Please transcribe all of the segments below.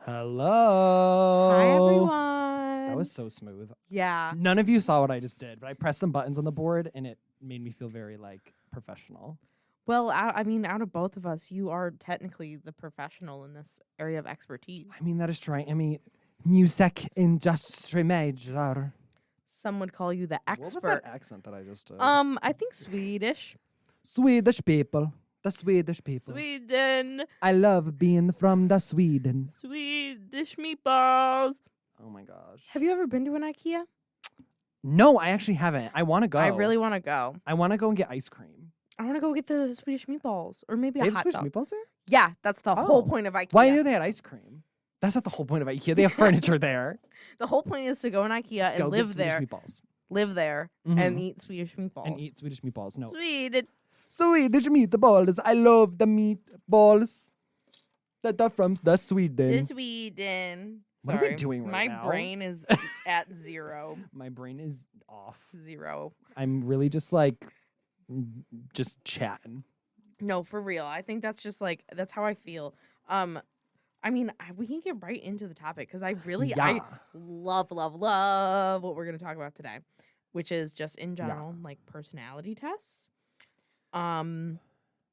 Hello. Hi, everyone. That was so smooth. Yeah. None of you saw what I just did, but I pressed some buttons on the board and it made me feel very professional. Well, out of both of us, you are technically the professional in this area of expertise. I mean, that is true. I mean, music industry major. Some would call you the expert. What was that accent that I just did? I think Swedish. Swedish people. The Swedish people. Sweden. I love being from the Sweden. Swedish meatballs. Oh my gosh. Have you ever been to an IKEA? No, I actually haven't. I want to go. I really want to go. I want to go and get ice cream. I want to go get the Swedish meatballs, or maybe They a have hot Swedish dog. meatballs there? Yeah, that's the whole Oh. point of IKEA. Why knew they had ice cream? That's not the whole point of IKEA. They have furniture there. The whole point is to go in IKEA and Go live get Swedish there, meatballs. and Mhm. eat Swedish meatballs. And eat Swedish meatballs. No. Sweden. Swedish meatballs. I love the meatballs that are from the Sweden. Sweden. What are we Sorry, doing right my now? brain is at 0. My brain is off. 0. I'm really just just chatting. No, for real. I think that's just that's how I feel. I mean, we can get right into the topic because I love what we're gonna talk about today, which is just in general personality tests.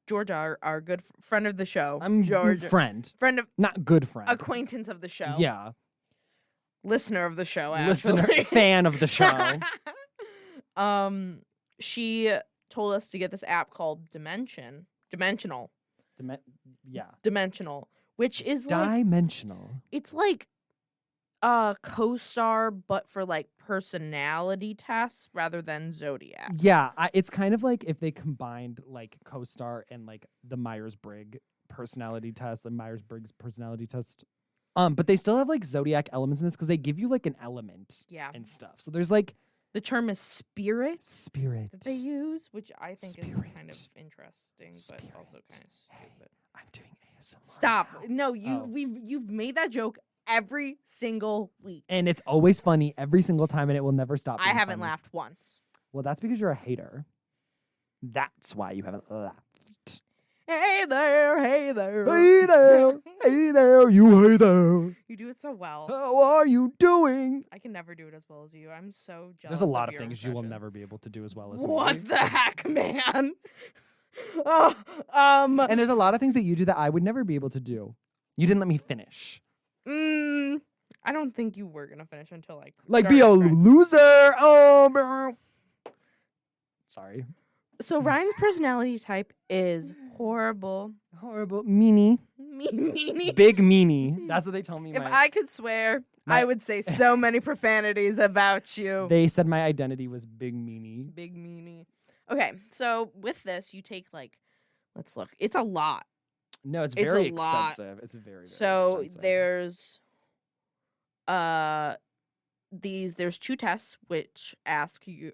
Georgia, our good friend of the show. I'm Georgia, friend, not good friend. acquaintance of the show. Yeah, Listener of the show. Actually. fan of the show. She told us to get this app called Dimensional, which is Dimensional. it's like a CoStar, but for personality tests rather than Zodiac. Yeah, it's kind of like if they combined CoStar and the Myers-Briggs personality test, the Myers-Briggs personality test. But they still have Zodiac elements in this because they give you an element Yeah. and stuff. So there's The term is spirit spirit that they use, which I think is kind of Spirit. interesting, but Spirit. also kind of stupid. I'm doing ASMR. Stop. now. No, you've made that joke every single week. And it's always funny every single time, and it will never stop. I being haven't funny. laughed once. Well, that's because you're a hater. That's why you haven't laughed. Hey there, hey there. Hey there, hey there, you hey there. You do it so well. How are you doing? I can never do it as well as you. I'm so jealous. There's a lot of your things you will impression. never be able to do as well as me. What the heck, man? And there's a lot of things that you do that I would never be able to do. You didn't let me finish. I don't think you were gonna finish until Be a started crying. loser. Oh, sorry. So Ryan's personality type is horrible. Horrible. Meanie. Meanie. Big meanie. That's what they told me. If I could swear, my- I would say so many profanities about you. They said my identity was big meanie. Big meanie. Okay, so with this, you take let's look. It's a lot. No, it's It's very a lot. extensive. It's very So extensive. there's there's 2 tests which ask you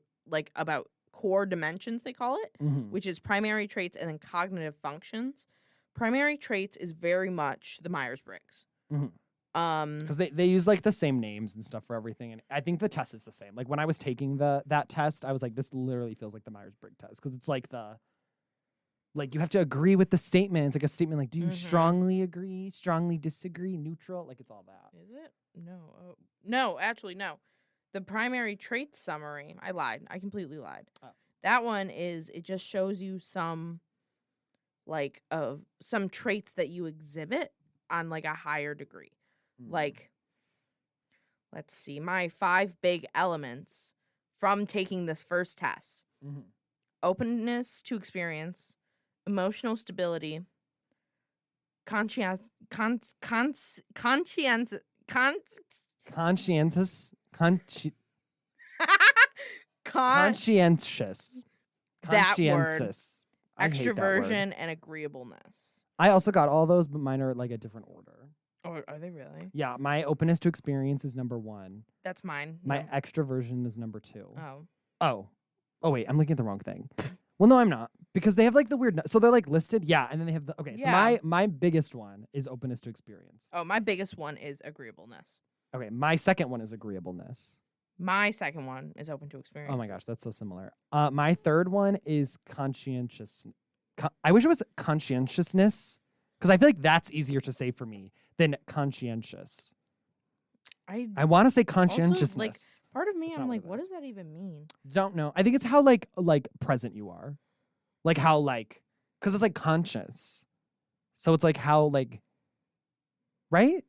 about core dimensions, they call it, Mhm. which is primary traits and then cognitive functions. Primary traits is very much the Myers-Briggs. Mhm. Um Because they use the same names and stuff for everything, and I think the test is the same. When I was taking that test, I was like, this literally feels like the Myers-Briggs test because it's you have to agree with the statement. It's like a statement do you Mhm. strongly agree, strongly disagree, neutral? It's all that. Is it? No. No, actually no. The primary traits summary, I lied. I completely lied. Oh. That one it just shows you some some traits that you exhibit on a higher degree. Mm. Let's see, my 5 big elements from taking this first test: Mhm. openness to experience, emotional stability, conscientious, conscientious, conscientious, That word. conscientious. I hate that word. extroversion, and agreeableness. I also got all those, but mine are a different order. Oh, are they really? Yeah, my openness to experience is number 1. That's mine. My No. extroversion is number 2. Oh. Oh, wait, I'm looking at the wrong thing. Well, no, I'm not, because they have the weird. So they're listed, yeah, and then they have the. Okay, Yeah. so my biggest one is openness to experience. Oh, my biggest one is agreeableness. Okay, my second one is agreeableness. My second one is open to experience. Oh my gosh, that's so similar. My third one is conscientious. I wish it was conscientiousness, Because I feel like that's easier to say for me than conscientious. I I want to say also, conscientiousness. part of me, That's I'm not what like, it what is. does that even mean? Don't know. I think it's how like present you are. Like how like because it's like conscious. So it's like how like right?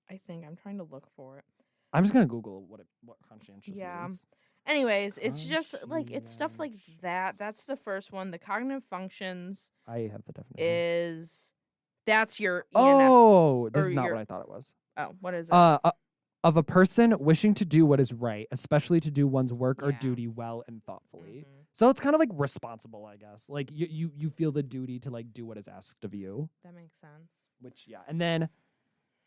I think I'm trying to look for it. I'm just gonna Google what conscientious Yeah. means. Anyways, it's just like it's stuff like that. That's the first one. The cognitive functions I have the definition. is that's your ENF. Oh, this or is not your- what I thought it was. Oh, what is it? Of a person wishing to do what is right, especially to do one's work or Yeah. duty well and thoughtfully. Mhm. So it's kind of like responsible, I guess. Like you feel the duty to like do what is asked of you. That makes sense. Which yeah. And then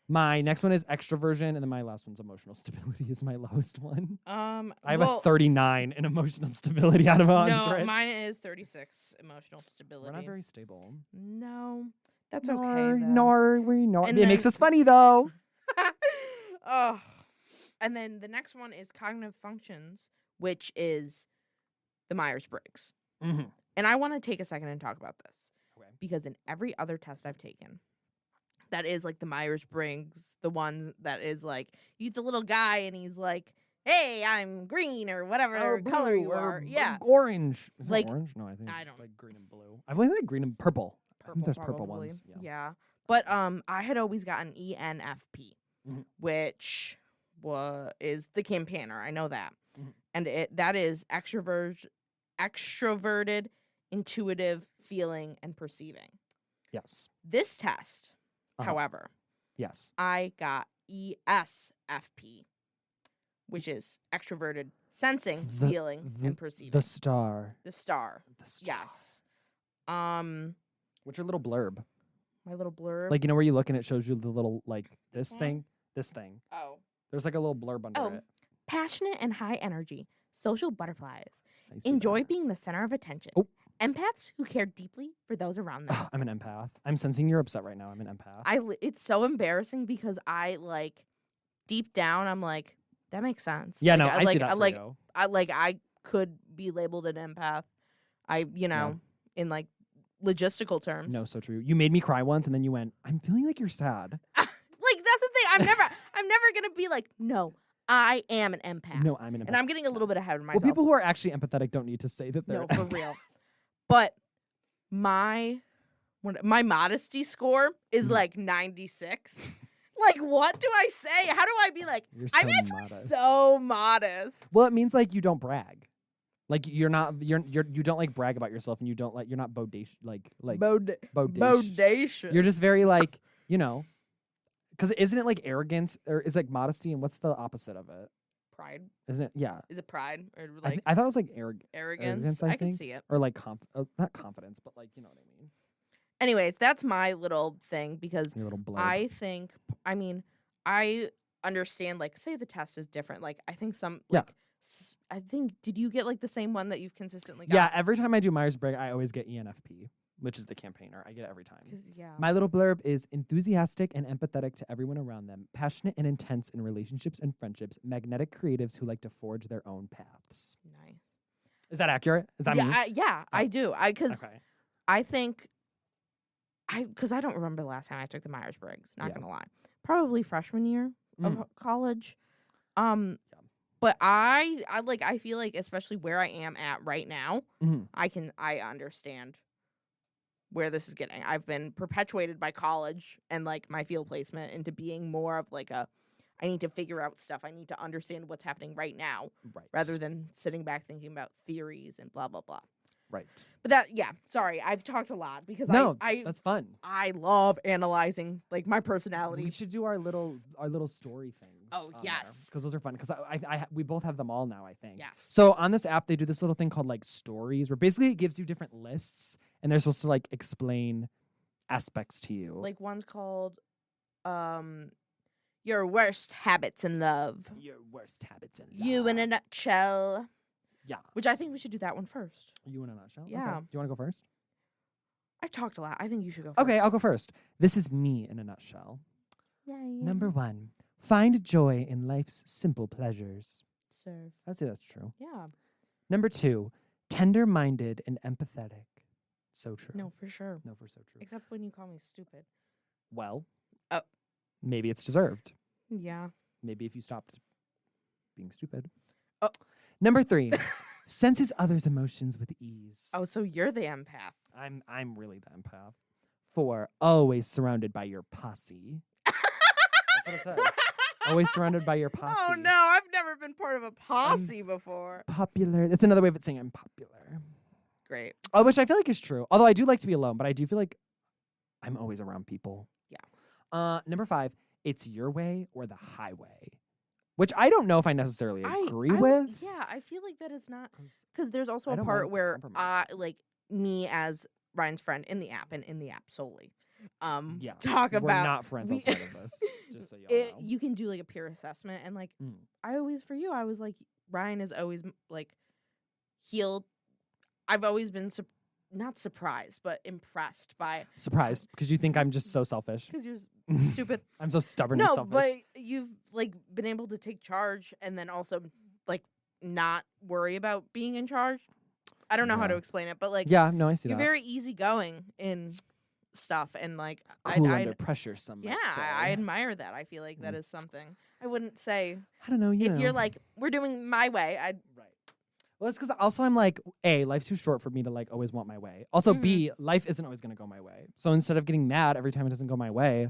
my next one is extroversion, and then my last one's emotional stability is my lowest one. I have a 39 in emotional stability out of 100. No, mine is 36 emotional stability. We're not very stable. No, that's okay. And it makes then- us funny though. Oh, and then the next one is cognitive functions, which is the Myers-Briggs. Mm-hmm. And I want to take a second and talk about this Okay. because in every other test I've taken, that is like the Myers-Briggs, the one that is like you the little guy and he's like, "Hey, I'm green" or whatever color you are. Yeah, Orange. Is Like, it orange? No, I think I it's don't- like green and blue. I've always like green and purple. I think there's purple probably. ones. Yeah. Yeah. But I had always gotten ENFP, Mhm. which is the campaigner. I know that. Mhm. And that is extroverted, intuitive, feeling, and perceiving. Yes. This test, Uh-huh. however, Yes. I got ESFP, which is extroverted, sensing, The- feeling, and perceiving. The star. The star. The star. Yes. What's your little blurb? My little blurb. Like you know where you look and it shows you the little like this one? thing, this thing. oh. There's like a little blurb under Oh, it. Passionate and high energy, social butterflies, I see enjoy that. being the center of attention. Oh. Empaths who care deeply for those around them. Ugh, I'm an empath. I'm sensing you're upset right now. I'm an empath. It's so embarrassing because I like deep down I'm like that makes sense. Yeah, Like, no, I see that for you. I could be labeled an empath. In like logistical terms. No, so true. You made me cry once, and then you went, "I'm feeling like you're sad." Like that's the thing. I'm never gonna be like, no, I am an empath. No, I'm an empath. And I'm getting a little bit ahead of well, myself. people who are actually empathetic don't need to say that they're No, for real. But my modesty score is Mhm. like 96. Like, what do I say? How do I be like, You're I'm so actually modest. so modest. Well, it means like you don't brag. Like you don't like brag about yourself, and you're not bodacious like bodacious. Bodacious. You're just very like, because isn't it like arrogance or is like modesty, and what's the opposite of it? pride. Isn't it? Yeah. Is it pride or like I thought it was like arrogance? I I can think. see it. or like not confidence, but like you know what I mean. Anyways, that's my little thing because Your little blurb. I understand, like, say the test is different. Like, I think Yeah. I think, did you get like the same one that you've consistently got? Yeah, every time I do Myers-Briggs, I always get ENFP, which is the campaigner. I get it every time. 'Cause, yeah. My little blurb is enthusiastic and empathetic to everyone around them, passionate and intense in relationships and friendships, magnetic creatives who like to forge their own paths. Nice. Is that accurate? Is that yeah, me? I do. Because Okay. I think, because I don't remember the last time I took the Myers-Briggs, not Yeah. gonna lie. Probably freshman year Mm. of college. But I feel like, especially where I am at right now, Mhm. I understand where this is getting. I've been perpetuated by college and like my field placement into being more of like I need to figure out stuff. I need to understand what's happening right now Right. rather than sitting back thinking about theories and blah blah blah. Right. But sorry, I've talked a lot because No, I that's fun. love analyzing like my personality. We should do our little story things. Oh, yes. because those are fun. Because we both have them all now. I think. Yes. So on this app, they do this little thing called like stories, where basically it gives you different lists, and they're supposed to like explain aspects to you. Like one's called your worst habits in love. your worst habits in You in a nutshell. Yeah. Which I think we should do that one first. You in a nutshell. Yeah. Okay. Do you want to go first? I talked a lot. I think you should go first. Okay, I'll go first. This is me in a nutshell. Number 1, find joy in life's simple pleasures. Serve. I'd say that's true. Yeah. Number 2, tender-minded and empathetic. So true. No, for sure. No, for so true. Except when you call me stupid. Well, Oh. maybe it's deserved. Yeah. Maybe if you stopped being stupid. Oh. Number 3, senses others' emotions with ease. Oh, so you're the empath. I'm really the empath. 4, always surrounded by your posse. That's what it says. Always surrounded by your posse. Oh no, I've never been part of a posse before. Popular. That's another way of it saying I'm popular. Great. Which I feel like is true. Although I do like to be alone, but I do feel like I'm always around people. Yeah. Number 5, it's your way or the highway. Which I don't know if I necessarily agree with. Yeah, I feel like that is not because there's also I a don't part mind where compromising. like me as Ryan's friend in the app and in the app solely. Yeah. Talk We're about not friends we- outside of this. Just so y'all know. you can do like a peer assessment and like Mm. I was like Ryan is always like healed. I've always been not surprised but impressed by Surprised because you think I'm just so selfish. because you're stupid. I'm so stubborn and No, selfish. but you've like been able to take charge and then also like not worry about being in charge. I don't know how to Yeah. explain it, but like Yeah, no, I see you're that. very easygoing in stuff and like Cool I'd under pressure, some might yeah, say. I admire that. I feel like that Mm. is something. I wouldn't say I don't know, you know. if you're like we're doing my way. I'd Right. Well, it's because also I'm like, A, life's too short for me to like always want my way. Also, B, life isn't always going to go my way. So instead of getting mad every time it doesn't go my way,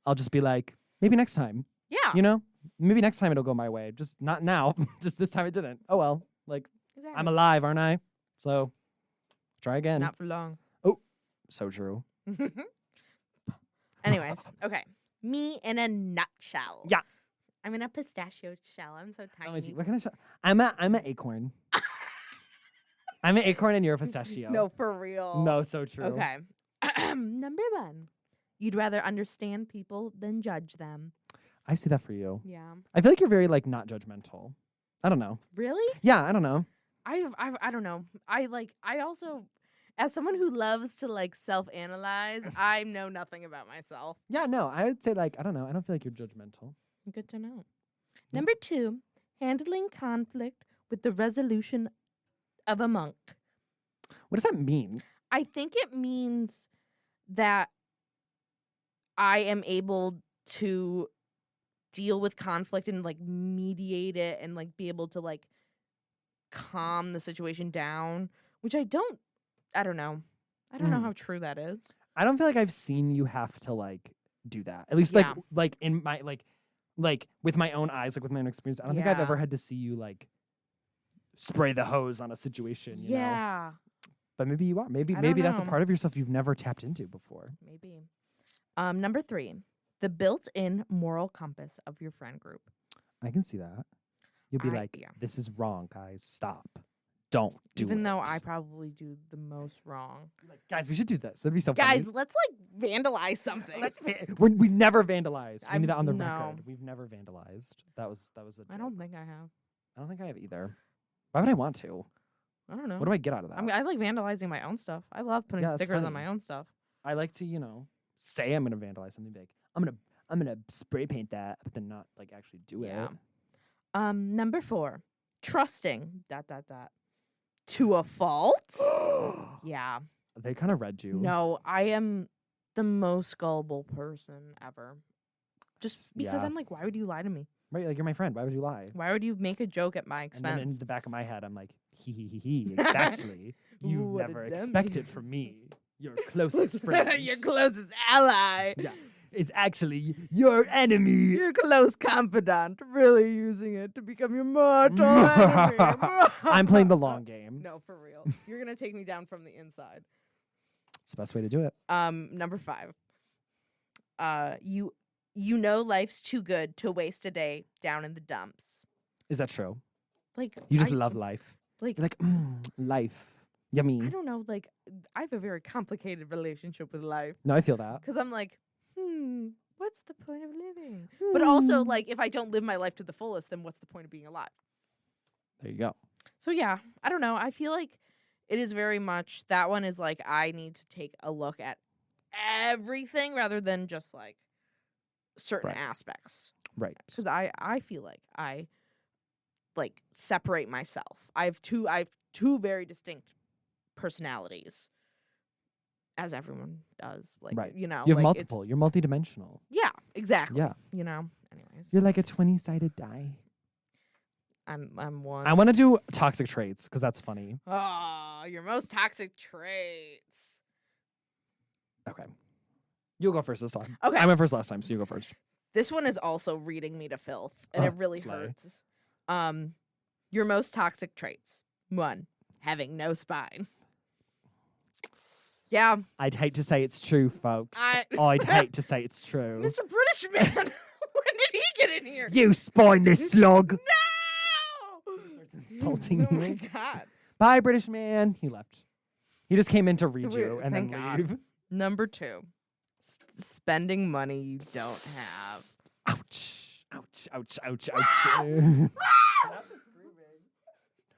I'll just be like, maybe next time. yeah. You know? Maybe next time it'll go my way. Just not now. Just this time it didn't. Oh well. Like, Exactly. I'm alive, aren't I? So try again. Not for long. So true. Anyways, okay. Me in a nutshell. Yeah. I'm in a pistachio shell. I'm so Oh, wait, tiny. what kind of I'm an acorn. I'm an acorn and you're a pistachio. No, for real. No, so true. Okay. Number 1. You'd rather understand people than judge them. I see that for you. Yeah. I feel like you're very like not judgmental. I don't know. Really? Yeah, I don't know. I don't know. I also as someone who loves to like self-analyze, I know nothing about myself. Yeah, no, I would say like I don't know. I don't feel like you're judgmental. Good to know. Yeah. Number 2, handling conflict with the resolution of a monk. What does that mean? I think it means that I am able to deal with conflict and like mediate it and like be able to like calm the situation down, which I don't know. I don't know Mm. how true that is. I don't feel like I've seen you have to like do that. At least like Yeah. like in my like with my own eyes, like with my own experience. I don't think I've Yeah. ever had to see you like spray the hose on a situation, you know. Yeah, But maybe you are. Maybe I don't that's a know. part of yourself you've never tapped into before. maybe. Number 3, the built-in moral compass of your friend group. I can see that. You'll be like, yeah. this is wrong, guys. Stop. Don't do Even it. though I probably do the most wrong. You're like, guys, we should do this. That'd be so Guys, funny. let's like vandalize something. We never vandalized. We I'm- need that on the no. record. We've never vandalized. That was a I joke. don't think I have. I don't think I have either. Why would I want to? I don't know. What do I get out of that? I like vandalizing my own stuff. I love putting Yeah, that's stickers on fine. my own stuff. I like to, say I'm gonna vandalize something big. I'm gonna spray paint that, but then not like actually do Yeah. it. Number 4, trusting ... to a fault. Yeah. They kind of read you. No, I am the most gullible person ever. Just because Yeah. I'm like, why would you lie to me? Right? Like you're my friend. Why would you lie? Why would you make a joke at my And then expense? in the back of my head, I'm like, he. Exactly. You Ooh, what never a dummy. expected from me. Your closest friend. Your closest ally. Yeah. Is actually your enemy. Your close confidant, really using it to become your mortal enemy. I'm playing the long game. No, for real. You're gonna take me down from the inside. It's the best way to do it. Number 5. You know life's too good to waste a day down in the dumps. Is that true? Like You just I- love life. like You're like, life. Yummy. I don't know. Like I have a very complicated relationship with life No, I feel that. because I'm like, what's the point of living? But also, Hmm. like, if I don't live my life to the fullest, then what's the point of being alive? There you go. So yeah, I don't know. I feel like it is very much that one is like I need to take a look at everything rather than just like certain Right. aspects. Right. Because I feel like I like separate myself. I have two very distinct personalities. as everyone does. Like, Right. you know, You have like it's multiple. You're multidimensional. yeah, exactly. Yeah. You know. Anyways, You're like a 20-sided die. I'm one. I want to do toxic traits because that's funny. Oh, your most toxic traits. Okay. You'll go first this time. Okay. I went first last time, so you go first. This one is also reading me to filth, and it really slay. hurts. Your most toxic traits. 1, having no spine. Yeah, I'd hate to say it's true, folks. I'd hate to say it's true. Mr. British man. When did he get in here? You spineless slug. No! Starts insulting Oh my you. god. Bye, British man. He left. He just came in to read you Wait, and then thank God. leave. Number 2, spending money you don't have. Ouch. Ouch. Ouch. Ouch. Ouch.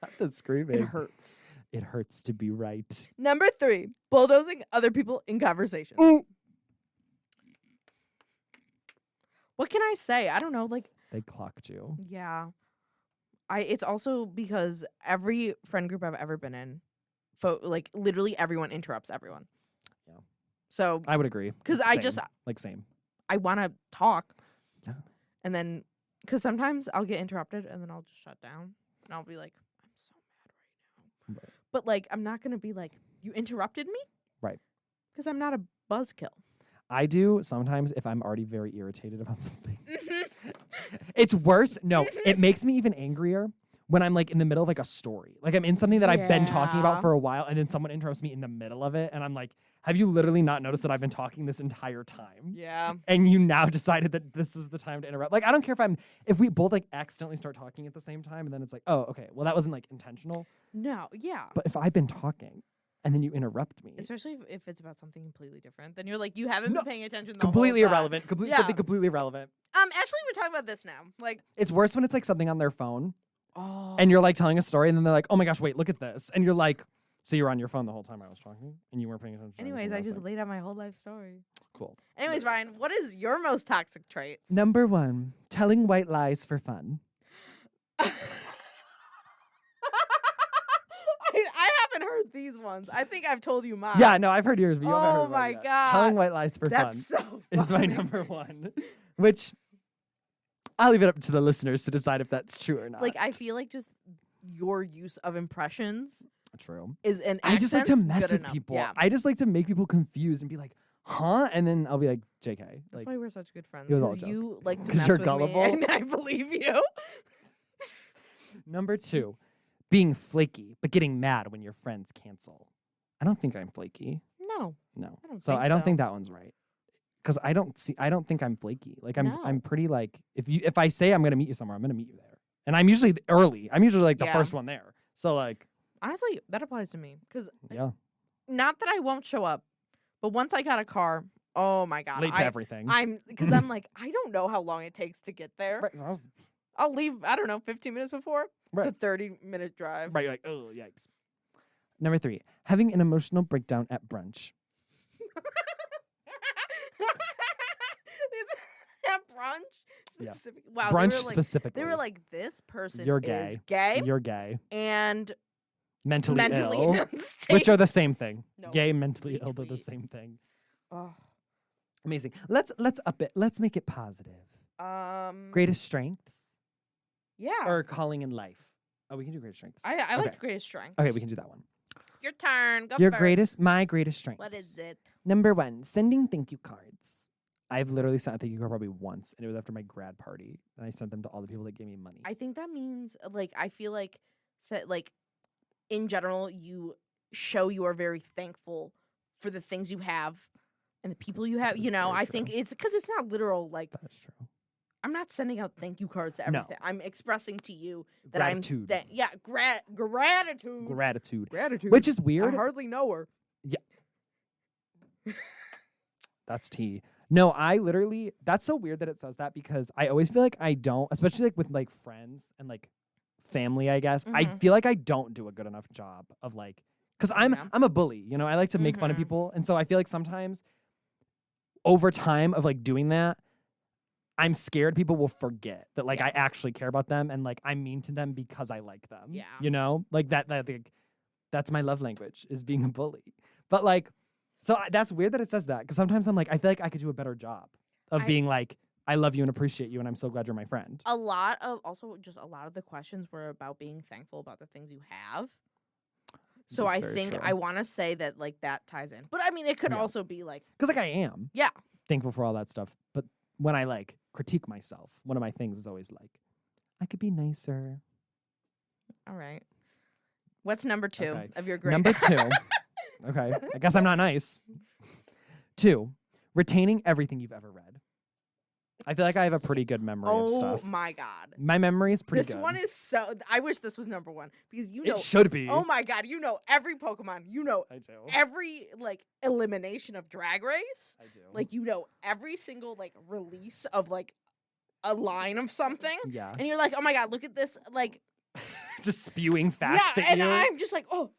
Not the screaming. It hurts. It hurts to be right. Number 3, bulldozing other people in conversation. Ooh. What can I say? I don't know. Like, They clocked you. yeah. It's also because every friend group I've ever been in, like literally everyone interrupts everyone. Yeah. So, I would agree. because I Same. just Same. I want to talk. Yeah. And then, because sometimes I'll get interrupted and then I'll just shut down and I'll be like, I'm so mad right now. Right. But like, I'm not gonna be like, you interrupted me. Right. Because I'm not a buzzkill. I do sometimes if I'm already very irritated about something. Mm-hmm. It's worse. No, it makes me even angrier when I'm like in the middle of like a story. Like I'm in something that I've been talking Yeah. about for a while and then someone interrupts me in the middle of it and I'm like, have you literally not noticed that I've been talking this entire time? Yeah. And you now decided that this is the time to interrupt. Like I don't care if we both like accidentally start talking at the same time and then it's like, oh, okay, well that wasn't like intentional. No. Yeah. But if I've been talking and then you interrupt me. Especially if it's about something completely different, then you're like, you haven't No, been paying attention. The completely whole time. irrelevant. Yeah. Something completely irrelevant. Actually, we're talking about this now. Like, It's worse when it's like something on their phone oh, and you're like telling a story and then they're like, oh my gosh, wait, look at this. And you're like, so you were on your phone the whole time I was talking and you weren't paying attention. to anyways, anything I was just saying. laid out my whole life story. Cool. Anyways, Ryan, what is your most toxic traits? Number 1, telling white lies for fun. I haven't heard these ones. I think I've told you mine. Yeah, no, I've heard yours, but you haven't heard Oh mine my yet. God. Telling white lies for That's fun so is my funny. number 1, which I'll leave it up to the listeners to decide if that's true or not. Like, I feel like just your use of impressions True. is an. I just like to accent's mess good with enough. people. Yeah. I just like to make people confused and be like, huh? And then I'll be like, JK. That's Like, why we're such good friends. it was all a Because joke. you like to 'Cause mess you're with gullible. me, and I believe you. number 2, being flaky, but getting mad when your friends cancel. I don't think I'm flaky. No. No. I don't So think I don't so. think that one's right. Cause I don't think I'm flaky. Like No. I'm pretty like if I say I'm gonna meet you somewhere, I'm gonna meet you there. And I'm usually early. I'm usually like the Yeah. first one there. So like, Honestly, that applies to me. Because yeah, not that I won't show up, but once I got a car, oh my God. late to everything. Because I'm like, I don't know how long it takes to get there. Right, so I was- I'll leave, I don't know, 15 minutes before. It's a Right. 30-minute drive. right, you're like, oh yikes. Number 3, having an emotional breakdown at brunch. At brunch? Yeah. Specific. Wow. Brunch they were like, specifically. They were like, this person You're is gay. gay You're gay. and Mentally, mentally ill. unstable. Which are the same thing. No, Gay, mentally ill, they're the retweet. same thing. Oh. Amazing. Let's up it. Let's make it positive. Greatest strengths Yeah. or calling in life. Oh, we can do greatest strengths. I like okay. greatest strengths. Okay, we can do that one. Your turn. Go Your first. my greatest strengths. What is it? Number 1, sending thank you cards. I've literally sent a thank you card probably once, and it was after my grad party, and I sent them to all the people that gave me money. I think that means I feel like in general you show you are very thankful for the things you have and the people you have. That is You know, very I think true. it's because it's not literal. Like That's true. I'm not sending out thank you cards to No. everything. I'm expressing to you that Gratitude. gratitude. Gratitude. Gratitude. Which is I weird. hardly know her. That's tea. No, I literally, that's so weird that it says that because I always feel like I don't, especially like with like friends and like family, I guess. I Mhm. feel like I don't do a good enough job of like, because Yeah. I'm a bully, you know, I like to make fun of Mhm. people. And so I feel like sometimes over time of like doing that, I'm scared people will forget that like Yeah. I actually care about them and like I'm mean to them because I like them. Yeah. You know, like that like, that's my love language is being a bully. But like, So that's weird that it says that because sometimes I'm like, I feel like I could do a better job of being like, I love you and appreciate you, and I'm so glad you're my friend. A lot of the questions were about being thankful about the things you have. So That's I very think true. I want to say that like that ties in. But I mean, it could Yeah. also be like, Because like I am yeah, thankful for all that stuff. But when I like critique myself, one of my things is always like, I could be nicer. all right. What's number 2 Okay. of your grade? Number 2. Okay. I guess I'm not nice. 2, retaining everything you've ever read. I feel like I have a pretty good memory of Oh stuff. my God. My memory is pretty This good. one is so. I wish this was number 1 because you know. It should be. Oh my God. You know every Pokemon. You know I do. every like elimination of Drag Race. I do. Like you know every single like release of like a line of something. Yeah. And you're like, oh my God, look at this. Like, Just spewing facts yeah, at and you. I'm just like, oh.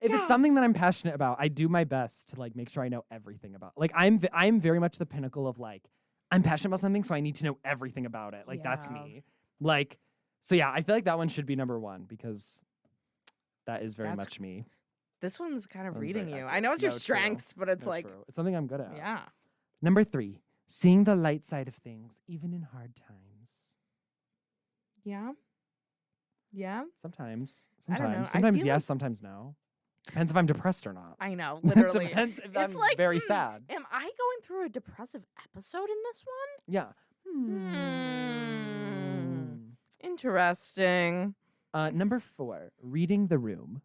If yeah. it's something that I'm passionate about, I do my best to like make sure I know everything about. Like I'm very much the pinnacle of like I'm passionate about something, so I need to know everything about it. Like that's Yeah. me. Like so yeah, I feel like that one should be number 1 because that is very That's much me. This one's kind of That was reading very you. I accurate. know it's your No, true. strengths, but it's No, like, true. It's something I'm good at. yeah. Number 3, seeing the light side of things, even in hard times. Yeah. Yeah. Sometimes. I don't know. I Sometimes feel yes, like- sometimes no. Depends if I'm depressed or not. I know, It literally. depends if It's I'm like, very sad. Am I going through a depressive episode in this one? Yeah. Interesting. Number 4, reading the room.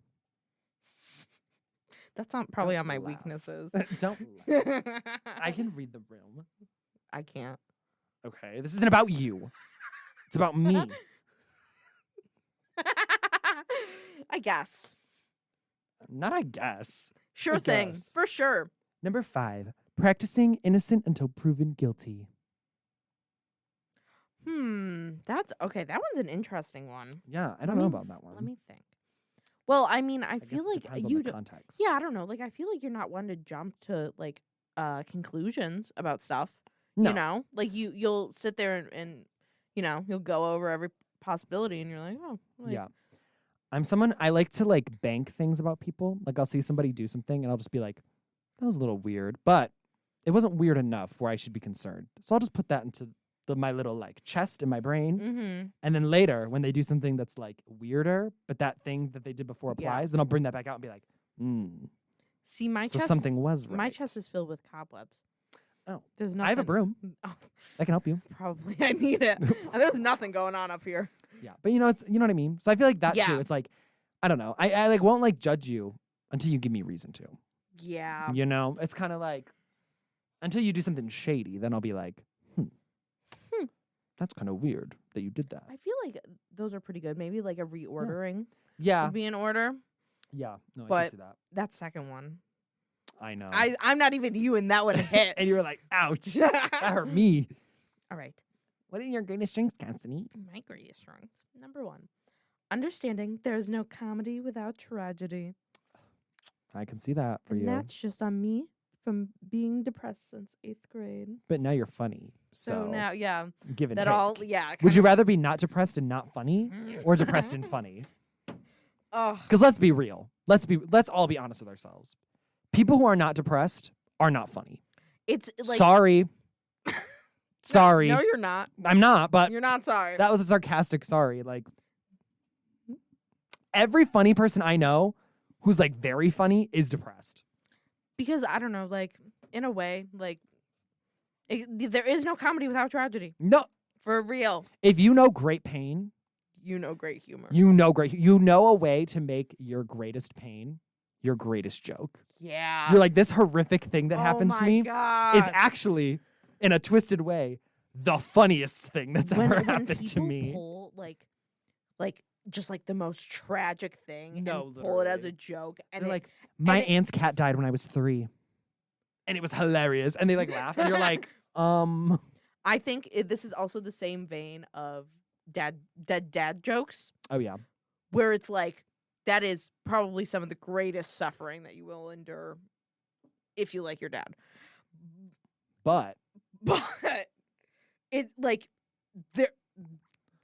That's not probably Don't on my laugh. weaknesses. Don't laugh. I can read the room. I can't. Okay, this isn't about you. It's about me. I guess. Not I guess. Sure I thing. guess. For sure. Number 5, practicing innocent until proven guilty. That's okay. That one's an interesting one. Yeah, I Let don't know me- about that one. Let me think. Well, I mean, I guess feel it like depends on you the do. context. Yeah, I don't know. Like, I feel like you're not one to jump to like conclusions about stuff. No. You know, like you'll sit there and you know you'll go over every possibility, and you're like, oh, like, Yeah. I'm someone I like to like bank things about people. Like I'll see somebody do something and I'll just be like, that was a little weird, but it wasn't weird enough where I should be concerned. So I'll just put that into my little like chest in my brain. Mm-hmm. And then later when they do something that's like weirder, but that thing that they did before Yeah. applies, then I'll bring that back out and be like, See, my so chest. something was right. My chest is filled with cobwebs. Oh. There's nothing. I have a broom. Oh, I can help you. probably I need it. There's nothing going on up here. Yeah. But you know what I mean? So I feel like that Yeah. too. It's like, I don't know. I like won't like judge you until you give me reason to. Yeah. You know? It's kind of like until you do something shady, then I'll be like, that's kind of weird that you did that. I feel like those are pretty good. Maybe like a reordering Yeah. would be in order. Yeah. No, I But- can see that. That second one. I know. I'm not even you, and that would have hit. and you were like, ouch. that hurt me. All right. What are your greatest strengths, Constantine? My greatest strength. Number 1. Understanding there is no comedy without tragedy. I can see that for And you. that's just on me from being depressed since 8th grade. But now you're funny. So, So, now, yeah. give and That take. all, yeah. Would you rather be not depressed and not funny or depressed and funny? Oh, Because let's be real. Let's all be honest with ourselves. People who are not depressed are not funny. it's like. Sorry. Sorry. No, you're not. I'm not, but You're not sorry. that was a sarcastic sorry. Like every funny person I know who's like very funny is depressed. Because, I don't know, like, in a way, like, there is no comedy without tragedy. No. For real. If you know great pain, You know great humor. you know a way to make your greatest pain your greatest joke. Yeah. You're like, this horrific thing that happens to me God. is actually, in a twisted way, the funniest thing that's ever happened to people me. Pull, like just like the most tragic thing No, and pull it as literally. a joke. And They're it- like, my it- aunt's cat died when I was 3. And it was hilarious. And they like laugh. And you're like, I think this is also the same vein of dad jokes, oh yeah. where it's like that is probably some of the greatest suffering that you will endure if you like your dad. But But it like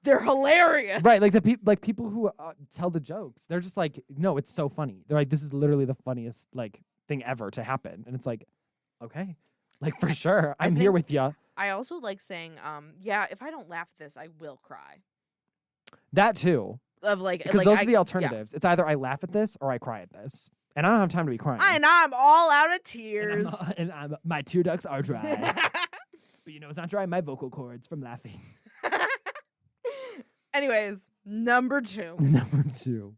they're hilarious. right, like people who tell the jokes, they're just like, no, it's so funny. They're like, this is literally the funniest like thing ever to happen. And it's like, okay, like for sure, I I'm here think- with you. I also like saying, yeah, if I don't laugh at this, I will cry. That too, Of like, because like, those I- are the alternatives. It's either I laugh at this or I cry at this, and I don't have time to be crying. And I'm all out of And tears. my tear ducts are dry. But you know it's not dry? My vocal cords from laughing. Anyways, number 2. Number 2.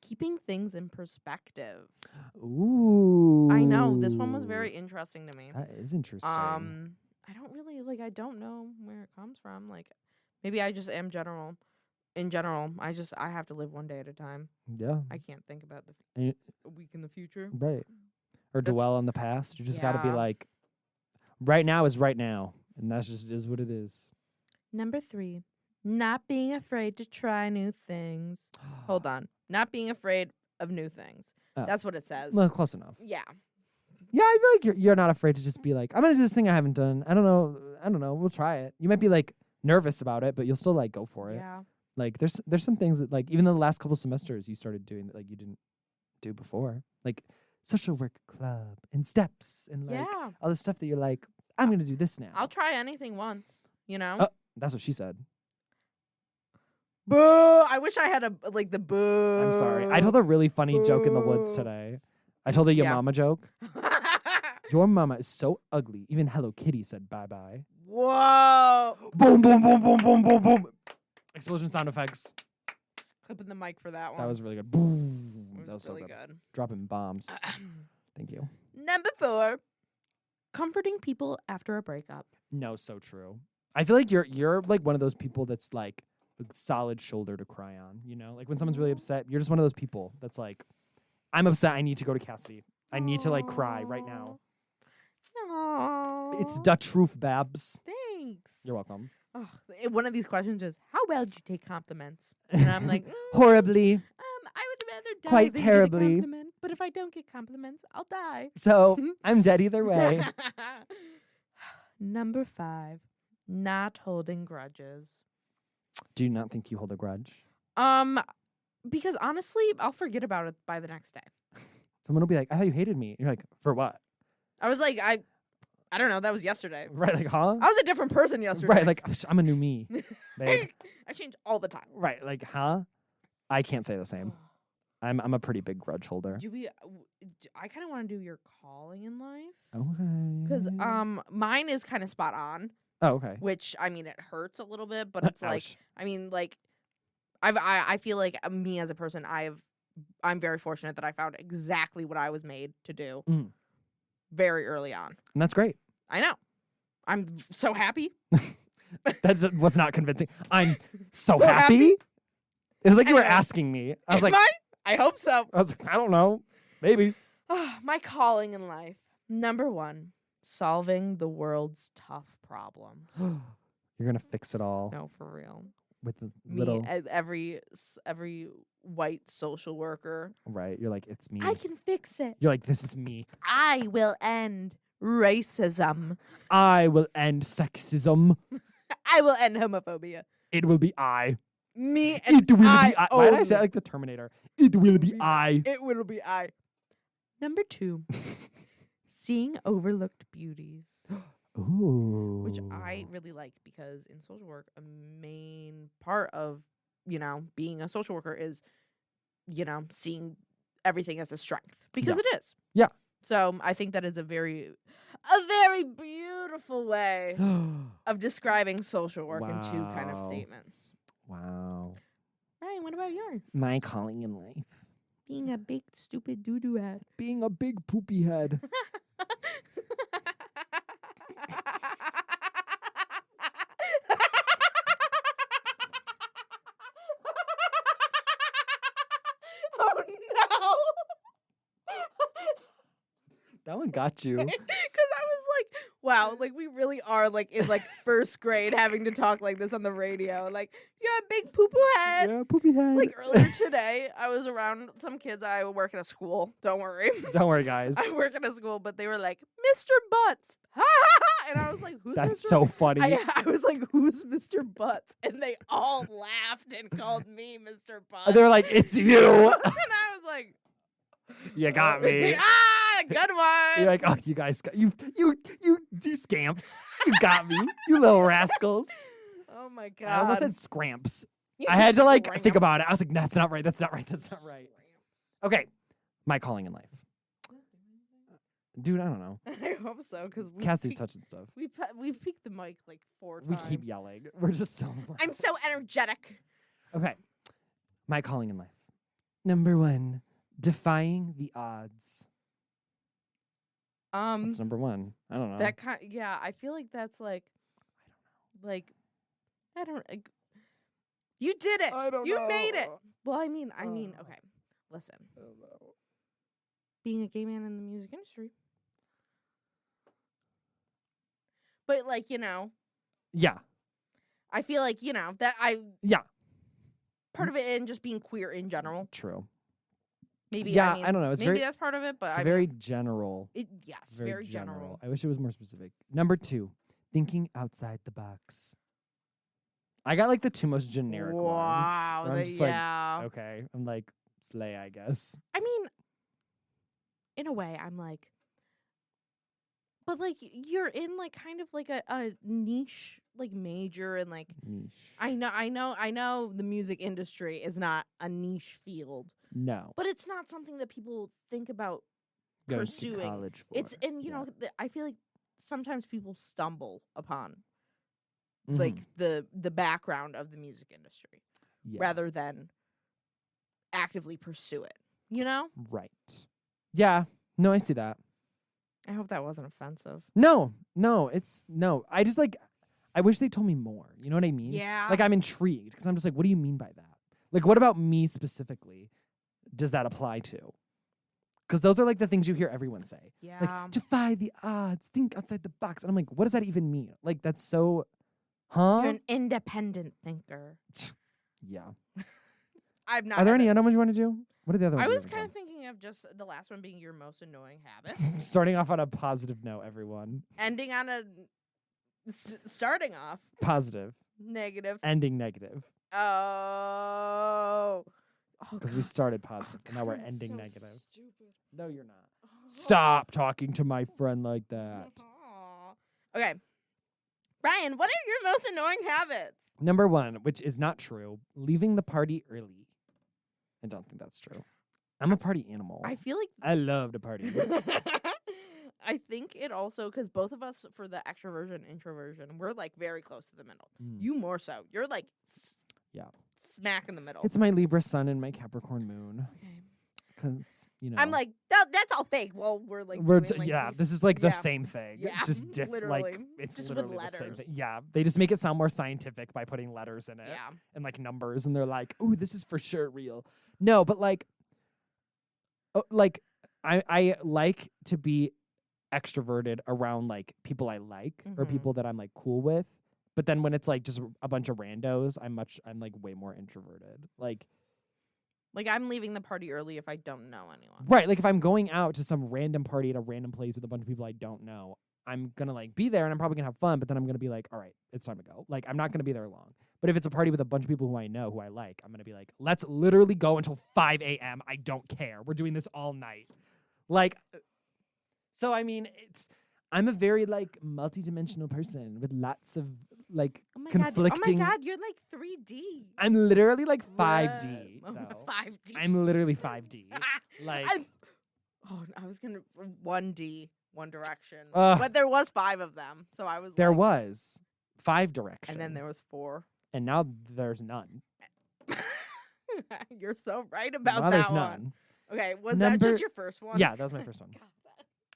Keeping things in perspective. Ooh. I know this one was very interesting to me. That is interesting. I don't really I don't know where it comes from. Like, maybe I just am general. In general, I have to live one day at a time. Yeah. I can't think about And you- a week in the future. Right. Or That's- dwell on the past. You just got to be Yeah. like, right now is right now, and that's just is what it is. Number 3, not being afraid to try new things. Hold on, not being afraid of new things. Oh. That's what it says. Well, close enough. Yeah. Yeah, I feel like you're not afraid to just be like, I'm gonna do this thing I haven't done. I don't know. We'll try it. You might be like nervous about it, but you'll still like go for it. Yeah. Like there's some things that like even the last couple semesters you started doing that like you didn't do before, like social work club and steps and like Yeah. all this stuff that you're like, I'm gonna do this now. I'll try anything once. You know. Oh. That's what she said. Boo! I wish I had the boo. I'm sorry. I told a really funny joke in the woods Boo. today. I told a your Yeah. mama joke. Your mama is so ugly. Even Hello Kitty said bye bye. Whoa! Boom, boom, boom, boom, boom, boom, boom. Explosion sound effects. Clipping the mic for that one. That was really good. Boom. It That was really so good. good. Dropping bombs. Thank you. Number 4, comforting people after a breakup. No, so true. I feel like you're like one of those people that's like a solid shoulder to cry on. You know, like when someone's really upset, you're just one of those people that's like, I'm upset. I need to go to Cassidy. I need to like cry right now. Aww. It's the truth, Babs. Thanks. You're welcome. Oh, one of these questions is, how well did you take compliments? And I'm like, Horribly. I would rather die Quite than terribly. get a compliment. But if I don't get compliments, I'll die. So I'm dead either way. Number 5, not holding grudges. Do you not think you hold a grudge? Because honestly, I'll forget about it by the next day. Someone will be like, I thought you hated me. And you're like, for what? I was like, I don't know. That was yesterday. Right, like, huh? I was a different person yesterday. Right, like, I'm a new me, babe. I change all the time. Right, like, huh? I can't say the same. I'm a pretty big grudge holder. I kind of want to do your calling in life. Okay. Because mine is kind of spot on, Oh, okay. which I mean it hurts a little bit, but it's like Ouch. I mean like I feel like me as a person I'm very fortunate that I found exactly what I was made to do Mm. very early on. And that's great. I know. I'm so happy. That was not convincing. I'm so, So happy. happy? It was like you were Anyway. asking me. I was Am like, I hope so. I was like, I don't know. Maybe. My calling in life. Number 1, solving the world's tough problems. You're gonna fix it all No, for real. with the Me, little every white social worker. right. You're like, it's me. I can fix it. You're like, this is me. I will end racism. I will end sexism. I will end homophobia. It will be I. Me and It will be I. I. Why did I only. say it like the Terminator? It will be be I. It will be I. Number 2, seeing overlooked beauties, Ooh. which I really like because in social work, a main part of, being a social worker is, seeing everything as a strength because it is. Yeah. So I think that is a very beautiful way of describing social work in 2 kind of Wow. statements. Wow. Ryan, what about yours? My calling in life. Being a big stupid doo-doo head. Being a big poopy head. Oh no! That one got you. Because I was like, wow, like we really are like in like first grade having to talk like this on the radio. Like, you're a big poo-poo head. Yeah, poopy head. Like earlier today, I was around some kids. I work at a school. Don't worry. Don't worry, guys. I work at a school, but they were like, Mr. Butts. Ha ha ha. And I was like, who's That's Mr. so funny. I was like, who's Mr. Butts? And they all laughed and called me Mr. Butts. They were like, it's you. And I was like, You got me. Good one. You're like, oh, you guys, you scamps. You got me. You little rascals. Oh my god. I almost said scramps. You I had to like scram. think about it. I was like, that's not right. That's not right. That's not right. Okay. My calling in life. Dude, I don't know. I hope so, because Cassie's touching stuff. we've peaked the mic like 4 We times. keep yelling. We're just so loud. I'm so energetic. Okay. My calling in life. Number 1, defying the odds. That's number 1. I don't know. That kind. Yeah, I feel like that's like. I don't. Like, you did it. I don't you know. made it. Well, I mean, okay. Listen, I don't know. being a gay man in the music industry, but like Yeah. I feel like that Yeah. part of it and just being queer in general. True. Maybe. Yeah, I mean, I don't know. It's maybe very, that's part of it, but it's I very mean, general. yes, very general. I wish it was more specific. Number 2, thinking outside the box. I got like the 2 most generic ones. Wow. where I'm just Yeah. like, okay. I'm like, slay, I guess. I mean, in a way, I'm like, but like you're in like kind of like a niche like major and like Niche. I know the music industry is not a niche field, No. but it's not something that people think about Going to pursuing. college for. It's and Yeah. I feel like sometimes people stumble upon Mhm. like the background of the music industry Yeah. rather than actively pursue it. Right. Yeah. No, I see that. I hope that wasn't offensive. No. I just like, I wish they told me more. You know what I mean? Yeah. Like, I'm intrigued because I'm just like, what do you mean by that? Like, what about me specifically does that apply to? Because those are like the things you hear everyone say. yeah. Like, defy the odds, think outside the box. And I'm like, what does that even mean? Like, that's so, huh? You're an independent thinker. Yeah. I'm not. Are there any other ones you want to do? What are the other ones? I you was haven't kind of done? thinking of just the last one being your most annoying habit, Starting off on a positive note, everyone. ending on a starting off Positive. negative. Ending negative. Oh, Because we started positive, and now we're God, I'm ending so negative. Stupid. No, you're not. Stop talking to my friend like that. Okay, Brian, what are your most annoying habits? Number 1, which is not true, leaving the party early. I don't think that's true. I'm a party animal. I feel like I love to party. I think it also because both of us for the extroversion introversion we're like very close to the middle. Mm. You more so. You're like Yeah. smack in the middle. It's my Libra sun and my Capricorn moon. Okay. Because, I'm like that's all fake. Well, we're like we're doing, like, yeah, these- this is like the yeah. same thing. Yeah, Just literally. like it's Just with literally the same thing. letters. Yeah, they just make it sound more scientific by putting letters in it Yeah. and like numbers, and they're like, "Ooh, this is for sure real." No, but like I like to be extroverted around like people I like or Mhm. people that I'm like cool with. But then when it's like just a bunch of randos, I'm like way more introverted. Like I'm leaving the party early if I don't know anyone. right, like if I'm going out to some random party at a random place with a bunch of people I don't know, I'm gonna like be there and I'm probably gonna have fun, but then I'm gonna be like, all right, it's time to go. Like I'm not gonna be there long. But if it's a party with a bunch of people who I know, who I like, I'm gonna be like, let's literally go until 5 a.m. I don't care. We're doing this all night. Like, so I mean, I'm a very like multi-dimensional person with lots of like Oh my conflicting. God! You're like 3D. I'm literally like 5D. What? though. 5D. I'm literally 5D. Like, I was gonna 1D, One Direction, Ugh. but there was 5 of them, so I was there like, was 5 Direction, and then there was 4. and now there's none. You're so right about now that there's one. none. Okay, was that Number- just your first one? Yeah, that was my first one. God,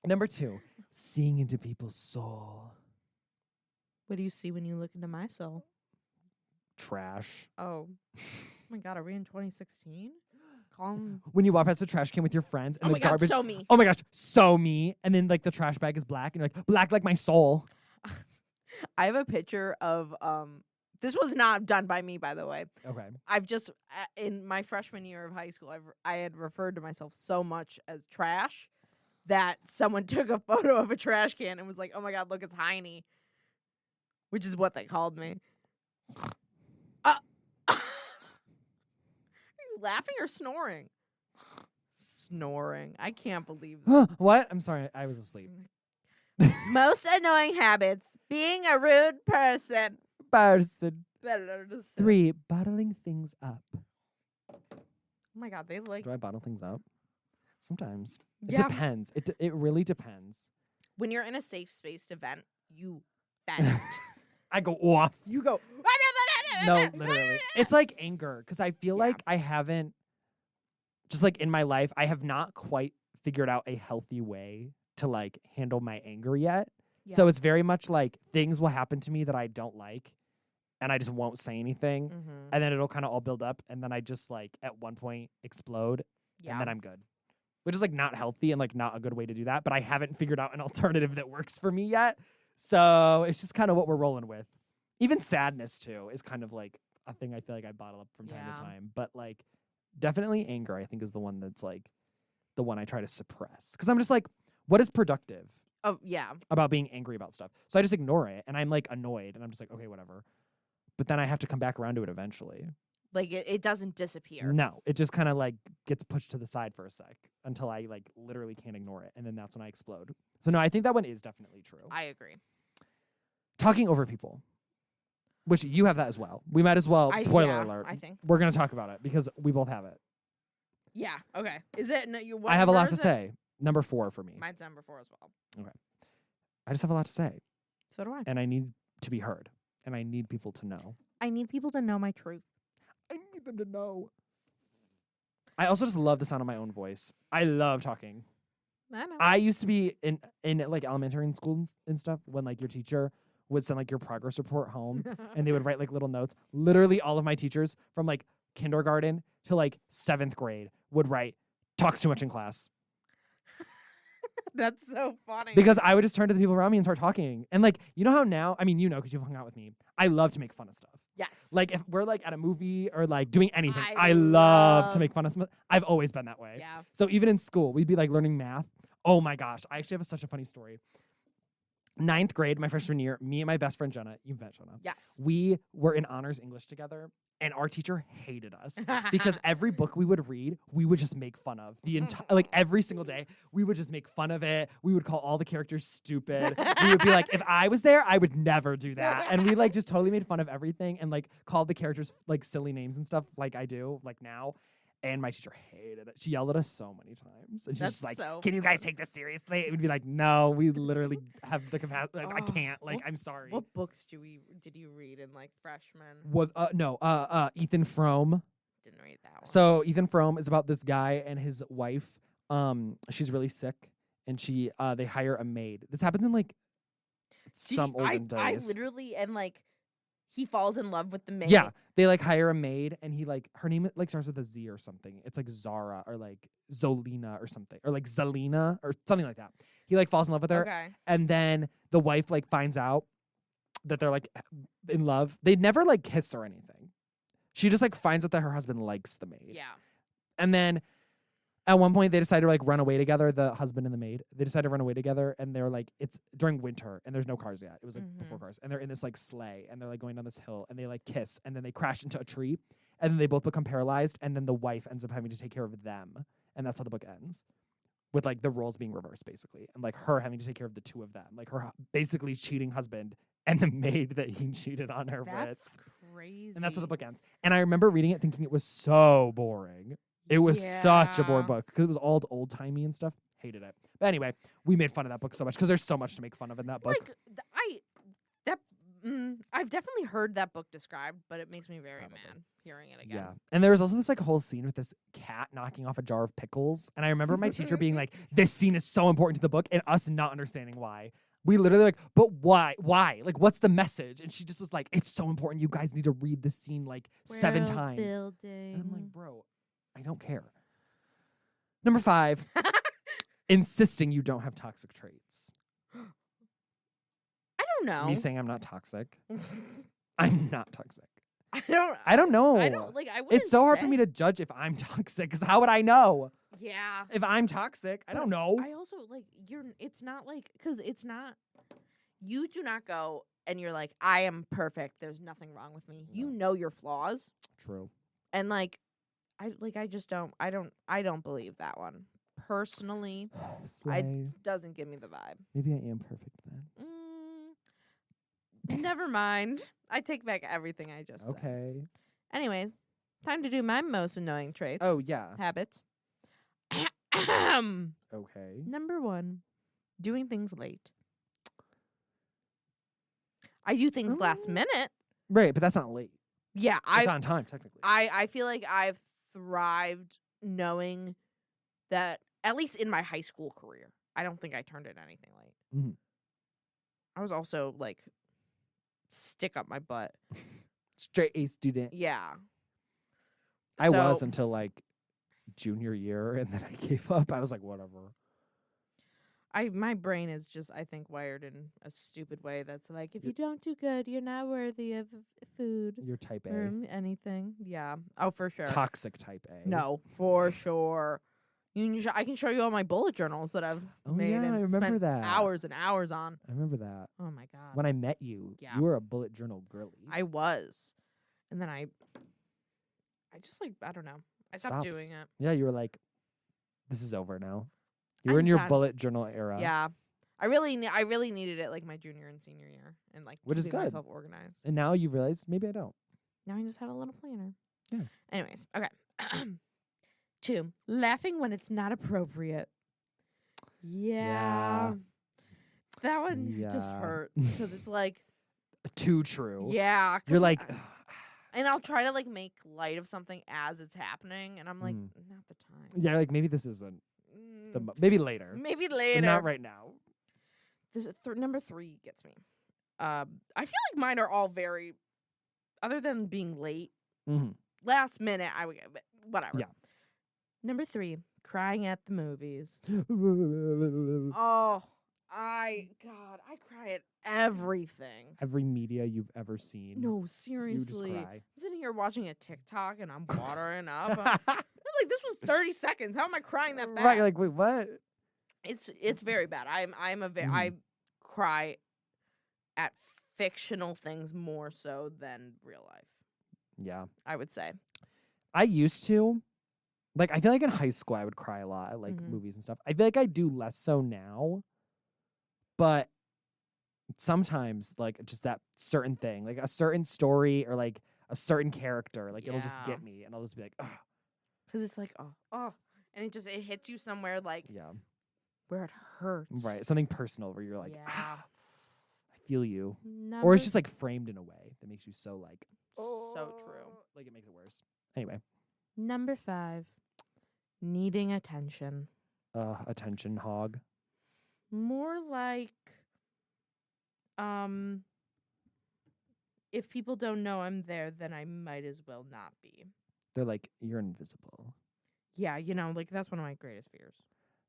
Number 2, seeing into people's soul. what do you see when you look into my soul? Trash. Oh my God, are we in 2016? Calm. When you walk past the trash can with your friends and Oh the my God, garbage. show me. Oh my gosh, so me. And then like the trash bag is black, and you're like, black like my soul. I have a picture of this was not done by me, by the way. Okay. I've just in my freshman year of high school, I had referred to myself so much as trash that someone took a photo of a trash can and was like, "Oh my God, look, it's Heine," which is what they called me. Are you laughing or snoring? snoring. I can't believe that. What? I'm sorry. I was asleep. Most annoying habits. Being a rude person. Person. Better to say. 3, bottling things up. Oh my God, they like. Do I bottle things up? Sometimes. It Yeah. depends. It really depends. When you're in a safe spaced event, you vent. I go off. You go. No, literally. It's like anger because I feel Yeah. like I haven't, just like in my life, I have not quite figured out a healthy way to like handle my anger yet. So Yeah. it's very much like things will happen to me that I don't like and I just won't say anything. Mm-hmm. And then it'll kind of all build up. And then I just like at one point explode Yeah. and then I'm good. Which is like not healthy and like not a good way to do that. But I haven't figured out an alternative that works for me yet. So it's just kind of what we're rolling with. Even sadness too is kind of like a thing I feel like I bottle up from time to Yeah. time. But like definitely anger, I think, is the one that's like the one I try to suppress. Because I'm just like, what is productive Oh yeah. about being angry about stuff? So I just ignore it and I'm like annoyed and I'm just like, okay, whatever. But then I have to come back around to it eventually. Like it doesn't disappear. No, it just kind of like gets pushed to the side for a sec until I like literally can't ignore it. And then that's when I explode. So no, I think that one is definitely true. I agree. Talking over people, which you have that as well. We might as well, spoiler yeah, alert, I think. we're going to talk about it because we both have it. Yeah. Okay. Is it? No, you. I have a lot to say. Number 4 for me. Mine's number 4 as well. I just have a lot to say So do I. and I need to be heard and I need people to know. I need people to know my truth. I need them to know. I also just love the sound of my own voice. I love talking. I know. I used to be in like elementary school and stuff when like your teacher would send like your progress report home and they would write like little notes. Literally all of my teachers from like kindergarten to like 7th grade would write talks too much in class That's so funny. because I would just turn to the people around me and start talking. And like, you know how now, I mean, you know, because you've hung out with me, I love to make fun of stuff. yes. Like if we're like at a movie or like doing anything, I I love to love- make fun of something. I've always been that way. Yeah. So even in school, we'd be like learning math. Oh my gosh. I actually have such a funny story. 9th grade, my freshman year, me and my best friend Jenna, you've met Jenna, Yes. we were in honors English together and our teacher hated us because every book we would read, we would just make fun of the entire, like every single day, we would just make fun of it. We would call all the characters stupid. We would be like, if I was there, I would never do that. And we like just totally made fun of everything and like called the characters like silly names and stuff like I do like now. And my teacher hated it. She yelled at us so many times. And she's just like, That's so can you guys funny. take this seriously? It would be like, no, we literally have the capacity. Like, I Oh, can't. Like, what- I'm sorry. What books did you read in like freshman? What? Ethan Frome. Didn't read that one. So Ethan Frome is about this guy and his wife. She's really sick, and they hire a maid. This happens in like some olden I days. literally and like he falls in love with the maid. Yeah, they like hire a maid, and he like her name like starts with a Z or something. It's like Zara or like Zolina or something, or like Zelina or something like that. He like falls in love with her, Okay. and then the wife like finds out that they're like in love. They never like kiss or anything. She just like finds out that her husband likes the maid. Yeah. And then at one point they decide to like run away together, the husband and the maid. They decide to run away together and they're like, it's during winter and there's no cars yet. It was like before cars. And they're in this like sleigh and they're like going down this hill and they like kiss and then they crash into a tree and then they both become paralyzed and then the wife ends up having to take care of them. And that's how the book ends. With like the roles being reversed basically. And like her having to take care of the two of them. Like her basically cheating husband and the maid that he cheated on her with. That's crazy. And that's how the book ends. And I remember reading it thinking it was so boring. It was such a boring Yeah. book because it was all old timey and stuff. Hated it. But anyway, we made fun of that book so much because there's so much to make fun of in that book. Like I've definitely heard that book described, but it makes me very Probably. mad hearing it again. Yeah. And there was also this like whole scene with this cat knocking off a jar of pickles. And I remember my teacher being like, this scene is so important to the book and us not understanding why. We literally like, but why? Why? Like, what's the message? And she just was like, it's so important. You guys need to read this scene like 7 times. And I'm like, bro, I don't care. Number 5, insisting you don't have toxic traits. I don't know. Me saying I'm not toxic. I'm not toxic. I don't. I don't know. I don't like. I wouldn't. It's so hard for say- me to judge if I'm toxic because how would I know Yeah. if I'm toxic? I But don't know. I also like you're. It's not like because it's not. You do not go and you're like I am perfect. There's nothing wrong with me. You No. know your flaws True. and like I just don't. I don't believe that one personally. Slay. Doesn't give me the vibe. Maybe I am perfect then. Never mind. I take back everything I just said. Okay. Anyways, time to do my most annoying traits. Oh yeah. Habits. Okay. Number 1, doing things late. I do things last minute. Right, but that's not late. Yeah, It's on time technically. I feel like I've thrived knowing that, at least in my high school career, I don't think I turned in anything late. Mhm. I was also like stick up my butt. Straight A student. Yeah. I was So- until like junior year, and then I gave up. I was like, whatever. my brain is just, I think, wired in a stupid way that's like, if you don't do good, you're not worthy of food You're type A. or anything. Yeah. Oh, for sure. Toxic type A. No, for sure. I can show you all my bullet journals that I've Oh, made yeah, and I remember spent that. hours and hours on. I remember that. Oh my god. When I met you, Yeah. you were a bullet journal girly. I was. And then I just like, I don't know. I stopped Stopped. doing it. Yeah, you were like, this is over now. You I'm were in your done. bullet journal era. Yeah. I really needed it like my junior and senior year, and like Which is keeping good. myself organized. And now you realize maybe I don't. Now I just have a little planner. Yeah. Anyways, okay. 2, laughing when it's not appropriate. Yeah. That one just Yeah. hurts because it's like, Too true. yeah. 'cause You're like, and I'll try to like make light of something as it's happening, and I'm like, Mm. not the time. yeah, like maybe this isn't the Mm, maybe later. maybe But later. not right now. This number 3 gets me. I feel like mine are all very, other than being late, Mm-hmm. last minute. I would get, but whatever. Yeah. Number 3, crying at the movies. Mm-hmm. Oh, I cry at everything. Every media you've ever seen. No, You just seriously. cry. I'm sitting here watching a TikTok and I'm watering up. I'm like, this was 30 seconds. How am I crying that fast? Right, you're like, wait, what? It's very bad. I Mhm. cry at fictional things more so than real life, Yeah. I would say. I used to. Like, I feel like in high school I would cry a lot at like Mhm. movies and stuff. I feel like I do less so now. But sometimes, like, just that certain thing, like a certain story or like a certain character, like it'll just Yeah. get me and I'll just be like, oh, Because it's like, oh. And it hits you somewhere like yeah. where it hurts. Right. Something personal where you're like, Yeah. I feel you. Or Number it's just like framed in a way that makes you so like, so true. like it makes it worse. Anyway, Number 5, needing attention. attention hog. More like, if people don't know I'm there, then I might as well not be. They're like, you're invisible. Yeah, like that's one of my greatest fears.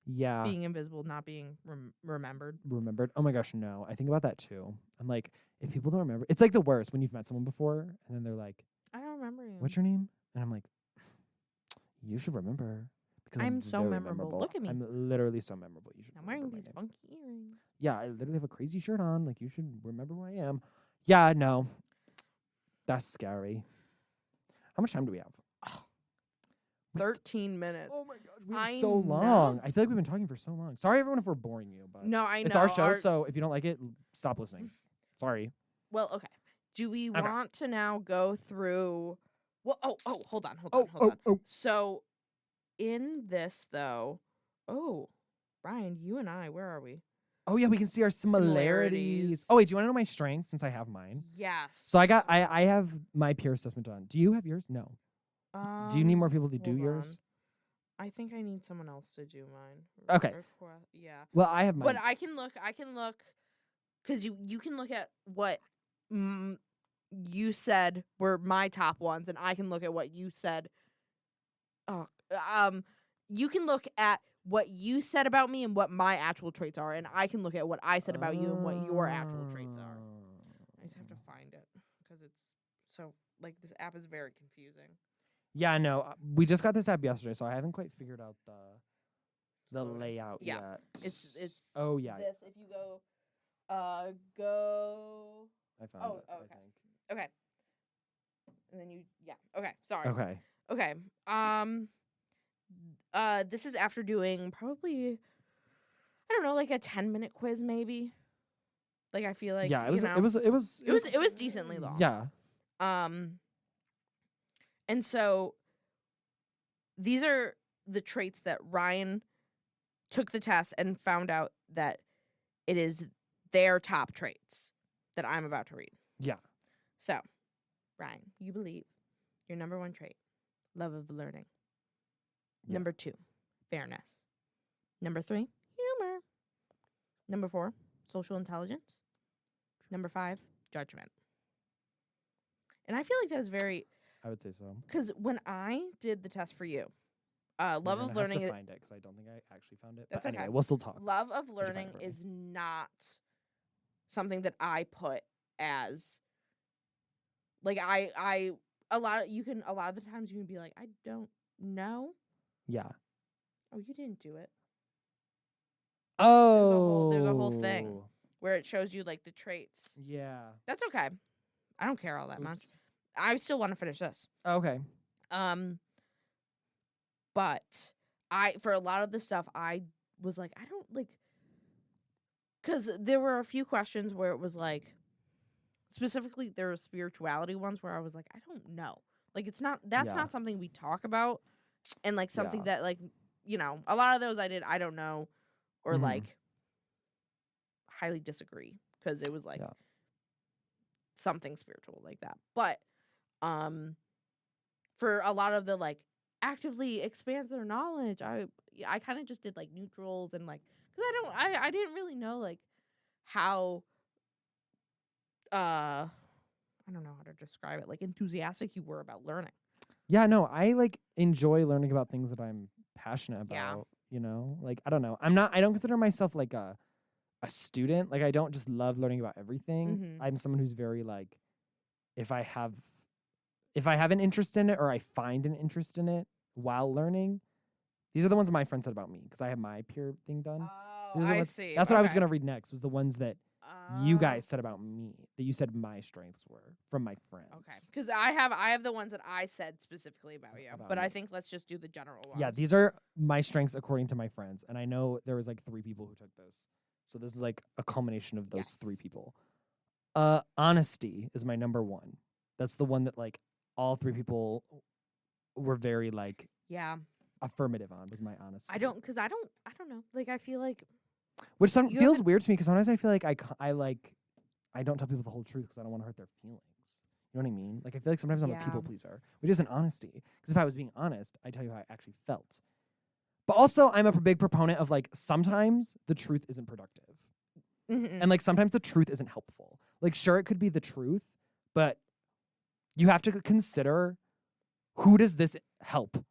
Yeah. Being invisible, not being remembered. Remembered. Oh my gosh, no. I think about that too. I'm like, if people don't remember, it's like the worst when you've met someone before and then they're like, I don't remember you. what's your name? And I'm like, you should remember. Because I'm so very memorable. Look at me. I'm literally so memorable. You should I'm wearing remember these my name. funky earrings. Yeah, I literally have a crazy shirt on. Like, you should remember who I am. Yeah, no. That's scary. How much time do we have? Oh, We st- 13 minutes. Oh my gosh, we have I so know. long. I feel like we've been talking for so long. Sorry, everyone, if we're boring you, but No, I know. it's our show, so if you don't like it, stop listening. Sorry. Well, okay. Do we Okay. want to now go through? Well, hold on. So, in this though, Brian, you and I, where are we? Oh yeah, we can see our similarities. Similarities. Oh wait, do you want to know my strengths since I have mine? Yes. So I have my peer assessment done. Do you have yours? No. Do you need more people to do hold yours? on. I think I need someone else to do mine. Okay. Yeah. Well, I have mine. But I can look because you can look at what you said were my top ones, and I can look at what you said. You can look at what you said about me and what my actual traits are, and I can look at what I said about you and what your actual traits are. I just have to find it because it's so like this app is very confusing. Yeah, no. We just got this app yesterday, so I haven't quite figured out the Totally. layout Yeah. yet. It's Oh yeah, this. If you go. I found Oh, it. I okay. think. Okay. And then okay, sorry. Okay. Okay. This is after doing probably, I don't know, like a 10-minute quiz maybe. Like I feel like, Yeah, you know, it was decently long. Yeah. And so these are the traits that Ryan took the test and found out that it is their top traits that I'm about to read. Yeah. So, Ryan, you believe your number 1 trait, love of learning. Yeah. Number 2, fairness. Number 3, humor. Number 4, social intelligence. Number 5, judgment. And I feel like that's very, I would say so. because when I did the test for you, love We're of gonna learning. have to find it because I don't think I actually found it. That's But anyway, okay. we'll still talk. Love of find it learning for me. is not something that I put as like a lot of the times you can be like, I don't know. Yeah. Oh, you didn't do it. Oh. There's a whole thing where it shows you like the traits. Yeah. That's okay. I don't care all that much. Oops. I still want to finish this. Okay. But for a lot of the stuff, I was like, I don't like, because there were a few questions where it was like, specifically there were spirituality ones where I was like, I don't know. Like that's Yeah. not something we talk about, and like something Yeah. that like, you know, a lot of those I don't know, or Mhm. like highly disagree because it was like Yeah. something spiritual like that. But for a lot of the like actively expands their knowledge, I kind of just did like neutrals and like, because I didn't really know like how I don't know how to describe it, like enthusiastic you were about learning. Yeah, no, I like enjoy learning about things that I'm passionate about, Yeah. you know? Like I don't know. I don't consider myself like a student. Like I don't just love learning about everything. Mhm. I'm someone who's very like if I have an interest in it or I find an interest in it while learning, these are the ones my friend said about me because I have my peer thing done. Oh, These are the I ones- see. That's what I was Okay. going to read next was the ones that you guys said about me, that you said my strengths were from my friends. Okay, because I have the ones that I said specifically about you, About but I me. think let's just do the general ones. Yeah, these are my strengths according to my friends. And I know there was like 3 people who took this. So this is like a culmination of those 3 Yes. people. Honesty is my number 1. That's the one that like all 3 people were very like Yeah, affirmative on was my honesty. I don't know. Like I feel like Which you feels haven't- weird to me because sometimes I feel like I don't tell people the whole truth because I don't want to hurt their feelings. You know what I mean? Like I feel like sometimes I'm a Yeah. people pleaser, which isn't honesty. Because if I was being honest, I tell you how I actually felt. But also, I'm a big proponent of like sometimes the truth isn't productive, Mhm. and like sometimes the truth isn't helpful. Like sure, it could be the truth, but you have to consider who does this help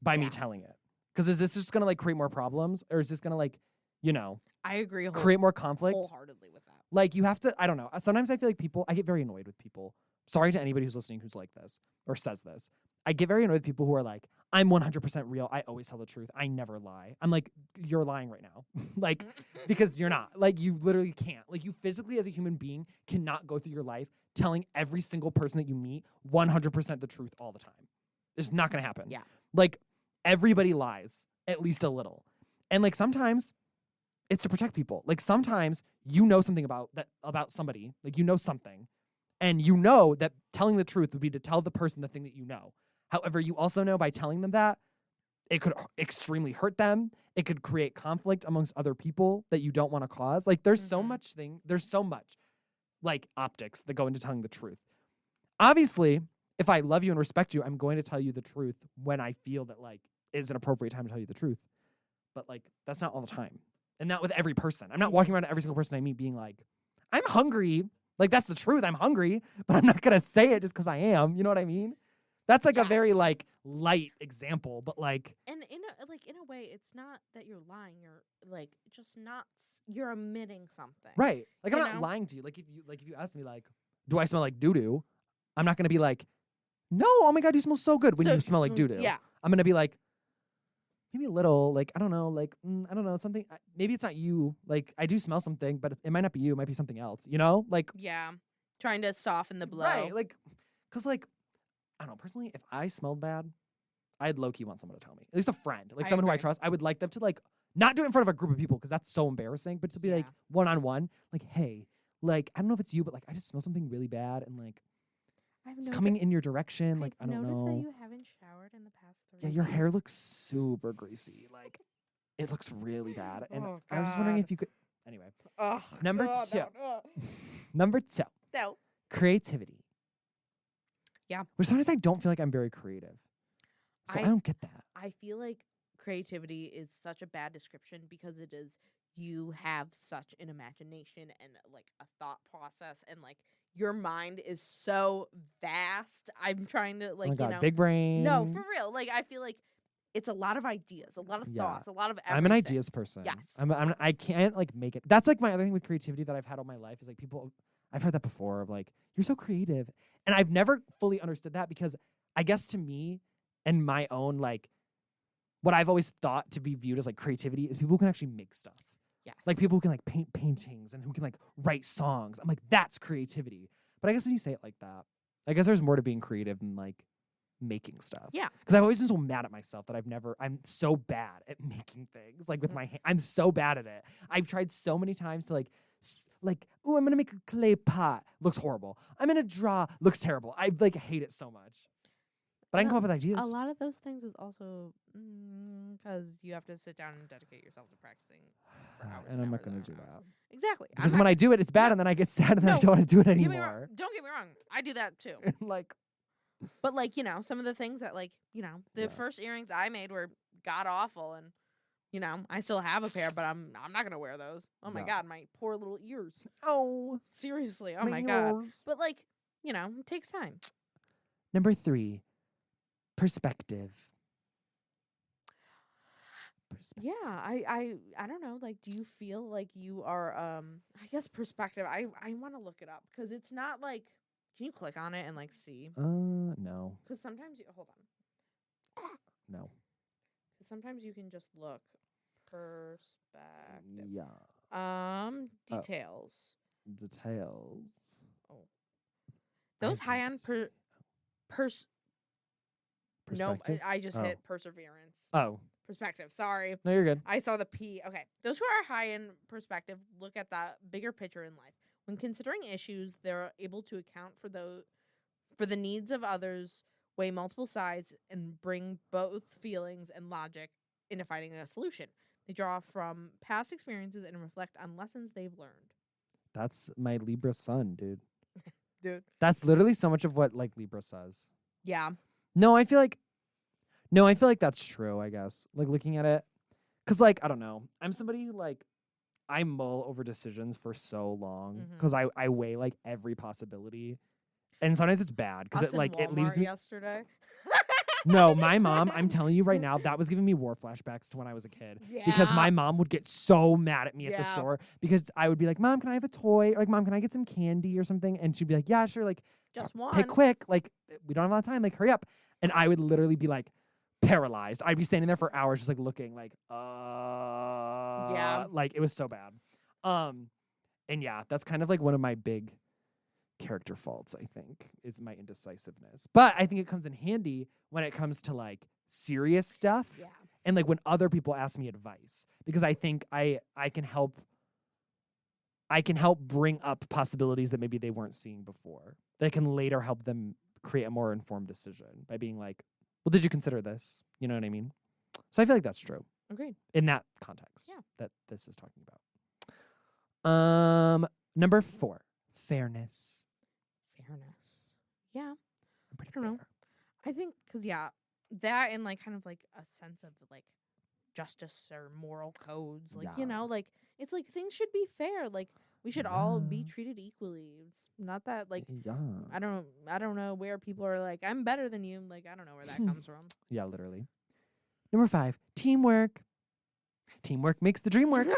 by me Yeah. telling it? Because is this just gonna like create more problems, or is this gonna like, you know, I agree create more conflict? wholeheartedly with that. Like you have to, I don't know. Sometimes I feel like I get very annoyed with people. Sorry to anybody who's listening who's like this or says this. I get very annoyed with people who are like, I'm 100% real. I always tell the truth. I never lie. I'm like, you're lying right now. Like, because you're not. Like, you literally can't. Like, you physically as a human being cannot go through your life telling every single person that you meet 100% the truth all the time. It's not going to happen. Yeah. Like, everybody lies at least a little. And like, sometimes it's to protect people. Like sometimes you know something about somebody, like you know something, and you know that telling the truth would be to tell the person the thing that you know. However, you also know by telling them that it could extremely hurt them. It could create conflict amongst other people that you don't want to cause. Like there's so Mhm. much like optics that go into telling the truth. Obviously, if I love you and respect you, I'm going to tell you the truth when I feel that like is an appropriate time to tell you the truth. But like that's not all the time. And not with every person. I'm not walking around to every single person I meet being like, I'm hungry. Like that's the truth. I'm hungry, but I'm not gonna say it just because I am. You know what I mean? That's like a very Yes. like light example, but like And in a way, it's not that you're lying. You're like just not. You're omitting something. right. Like I'm You not know? lying to you. Like if you ask me like, do I smell like doo doo? I'm not gonna be like, no. Oh my god, you smell so good when you smell like doo doo. Yeah. I'm gonna be like, maybe a little. Like I don't know. Like I don't know something. Maybe it's not you. Like I do smell something, but it might not be you. It might be something else. You know? Like Yeah. Trying to soften the blow. right. Like, cause like I don't know. Personally, if I smelled bad, I'd low-key want someone to tell me. At least a friend. Like I someone who I agree. trust. I would like them to like not do it in front of a group of people because that's so embarrassing, but to be like Yeah. one-on-one, like, hey, like, I don't know if it's you, but like I just smell something really bad and like I've it's noti- coming in your direction. Like, I I've don't noticed know. that you haven't showered in the past 3 Yeah, your days. hair looks super greasy. Like, it looks really bad. And Oh, I was just wondering God. if you could. Anyway, Ugh, Number ugh, two. no. number 2, No. creativity. Yeah. Which sometimes I don't feel like I'm very creative, so I don't get that. I feel like creativity is such a bad description because it is you have such an imagination and like a thought process and like your mind is so vast. I'm trying to Oh like my God, you know big brain. no for real. Like I feel like it's a lot of ideas, a lot of Yeah. thoughts, a lot of everything. I'm an ideas person. Yes. I can't like make it. That's like my other thing with creativity that I've had all my life is like people. I've heard that before of like you're so creative, and I've never fully understood that because I guess to me and my own like what I've always thought to be viewed as like creativity is people who can actually make stuff. Yes. Like people who can like paint paintings and who can like write songs. I'm like that's creativity. But I guess when you say it like that, I guess there's more to being creative than like making stuff. Yeah. Because I've always been so mad at myself that I'm so bad at making things. Like with my hand, I'm so bad at it. I've tried so many times to oh, I'm gonna make a clay pot. Looks horrible. I'm gonna draw. Looks terrible. I like hate it so much. But I can No, come up with ideas. a lot of those things is also because you have to sit down and dedicate yourself to practicing for hours. And I'm not hours gonna and do hours. that. Exactly. I'm Because not- when I do it, it's bad, No. and then I get sad, and then I No, don't want to do it Don't get me wrong- anymore. Don't get me wrong. I do that too. Like, But like, you know, some of the things that like, you know, the Yeah. first earrings I made were god awful and you know, I still have a pair, but I'm not gonna wear those. Oh my Yeah. God, my poor little ears. oh, Seriously. Oh my God. ears. But like, you know, it takes time. Number 3, perspective. Yeah, I don't know. Like, do you feel like you are I guess perspective. I want to look it up because it's not like can you click on it and like see? No, Because sometimes you hold on. no. 'Cause sometimes you can just look perspective. Yeah. Details. Details. Those I high can't on no, perspective. I just Oh. hit perseverance. Oh, Perspective. Sorry. no, you're good. I saw the P. Okay. Those who are high in perspective look at the bigger picture in life. When considering issues, they're able to account for the needs of others, weigh multiple sides, and bring both feelings and logic into finding a solution. They draw from past experiences and reflect on lessons they've learned. That's my Libra sun, dude. Dude. That's literally so much of what like Libra says. Yeah. No, I feel like that's true, I guess. Like looking at it. Cause like, I don't know. I'm somebody who like I mull over decisions for so long. Mhm. Because I weigh like every possibility. And sometimes it's bad. Because Us it like in it leaves Walmart me. yesterday. No, my mom, I'm telling you right now, that was giving me war flashbacks to when I was a kid. Because Yeah. my mom would get so mad at me at the Yeah. store because I would be like, Mom, can I have a toy? Or like, Mom, can I get some candy or something? And she'd be like, yeah, sure. Like, Just one. pick quick. Like, we don't have a lot of time. Like, hurry up. And I would literally be like paralyzed. I'd be standing there for hours just like looking like, like it was so bad. And yeah, that's kind of like one of my big character faults, I think, is my indecisiveness. But I think it comes in handy when it comes to like serious stuff. Yeah. And like when other people ask me advice, because I think I can help bring up possibilities that maybe they weren't seeing before. That can later help them create a more informed decision by being like, well, did you consider this? You know what I mean? So I feel like that's true Agreed. in that context Yeah. that this is talking about. Number 4, fairness. Fairness. Yeah. I'm pretty I don't know. fair. I think because that and like kind of like a sense of like justice or moral codes, like Yeah. like it's like things should be fair. Like we should all be Yeah. treated equally. It's not that like Yeah. I don't know where people are like I'm better than you. Like I don't know where that comes from. Yeah, literally. Number 5, teamwork. Teamwork makes the dream work.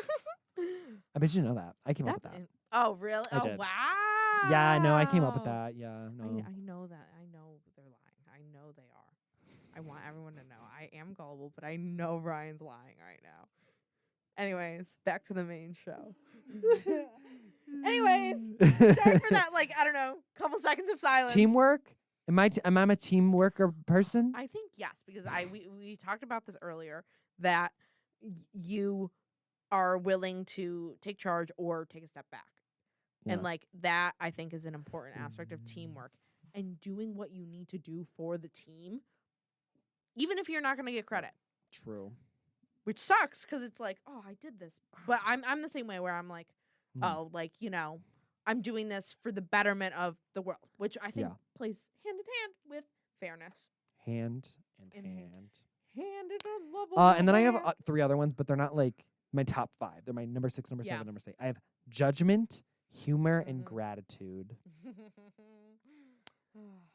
I bet you know that. I came up with that. Oh really? I Oh did. wow. Yeah, no, I came up with that. Yeah, no. I know that. I know they're lying. I know they are. I want everyone to know. I am gullible, but I know Ryan's lying right now. Anyways, back to the main show. Anyways, sorry for that, like, I don't know, couple seconds of silence. Teamwork Am I a team worker person? I think yes, because we talked about this earlier that you are willing to take charge or take a step back. Yeah. And like that I think is an important aspect of teamwork and doing what you need to do for the team even if you're not going to get credit. True. Which sucks cuz it's like, "Oh, I did this." But I'm the same way where I'm like, "Oh, like, you know, I'm doing this for the betterment of the world," which I think plays hand in hand with fairness. Hand in In hand. hand. Hand in a love And then I have 3 other ones, but they're not like my top 5. They're my number 6, number 7, number 8. I have judgment, humor, and gratitude,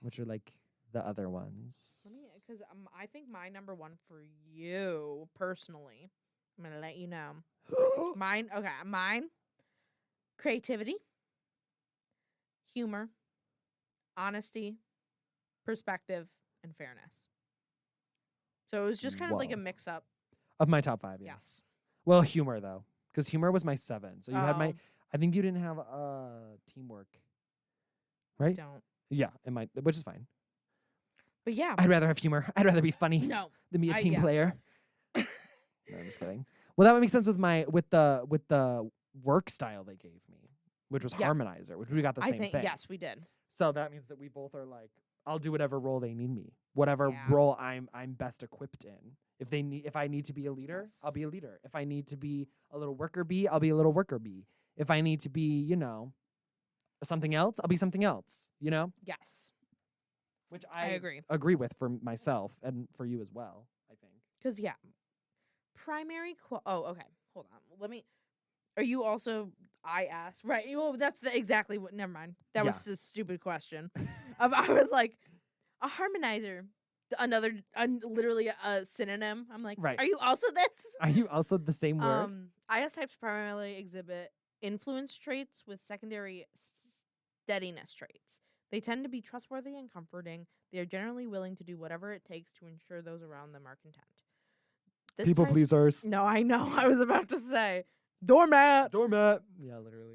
which are like the other ones. Because I think my number 1 for you personally, I'm gonna let you know. Mine, creativity, humor, honesty, perspective, and fairness. So it was just kind of like a mix up of my top 5. Yes. Well, humor though, because humor was my 7. So you had my. Oh. I think you didn't have teamwork, right? Don't. Yeah, which is fine. But yeah, I'd rather have humor. I'd rather be funny no, than be a team player. No, I'm just kidding. Well, that would make sense with the work style they gave me, which was Harmonizer, which we got the same thing. Yes, we did. So that means that we both are like, I'll do whatever role they need me, whatever role I'm best equipped in. If I need to be a leader, I'll be a leader. If I need to be a little worker bee, I'll be a little worker bee. If I need to be, something else, I'll be something else. Yes. Which I agree with for myself and for you as well, I think. Because, primary oh, okay. Hold on. Are you also, I asked, right? Well, that's exactly what, never mind. That was a stupid question. I was like, a harmonizer, literally a synonym. I'm like, right. Are you also this? Are you also the same word? IS types primarily exhibit influence traits with secondary steadiness traits. They tend to be trustworthy and comforting. They are generally willing to do whatever it takes to ensure those around them are content. People pleasers. No, I know. I was about to say doormat. Yeah, literally.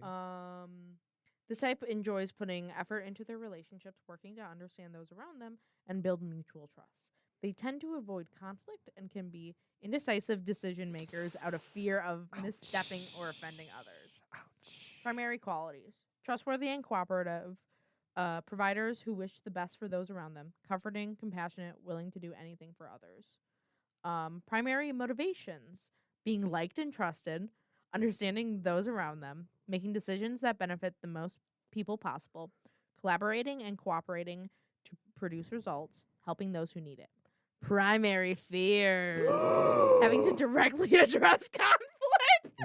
This type enjoys putting effort into their relationships, working to understand those around them and build mutual trust. They tend to avoid conflict and can be indecisive decision makers out of fear of misstepping or offending others. Ouch. Primary qualities: trustworthy and cooperative. Providers who wish the best for those around them, comforting, compassionate, willing to do anything for others. Primary motivations: being liked and trusted, understanding those around them, making decisions that benefit the most people possible, collaborating and cooperating to produce results, helping those who need it. Primary fears: having to directly address conflict.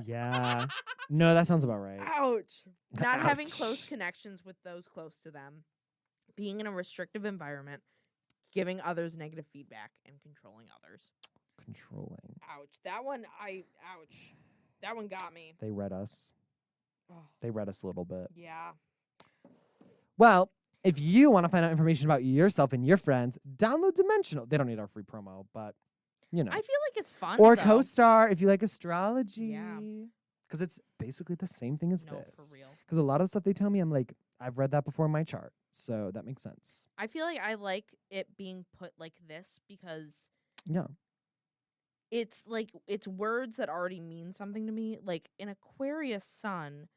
Yeah. No, that sounds about right. Ouch. Not having close connections with those close to them, being in a restrictive environment, giving others negative feedback, and controlling others. Controlling. Ouch. That one got me. They read us. Oh. They read us a little bit. Yeah. Well, if you want to find out information about yourself and your friends, download Dimensional. They don't need our free promo, but I feel like it's fun. Or CoStar if you like astrology. Yeah. Because it's basically the same thing as this. For real. Because a lot of the stuff they tell me, I'm like, I've read that before in my chart. So that makes sense. I feel like I like it being put like this because it's like it's words that already mean something to me. Like an Aquarius sun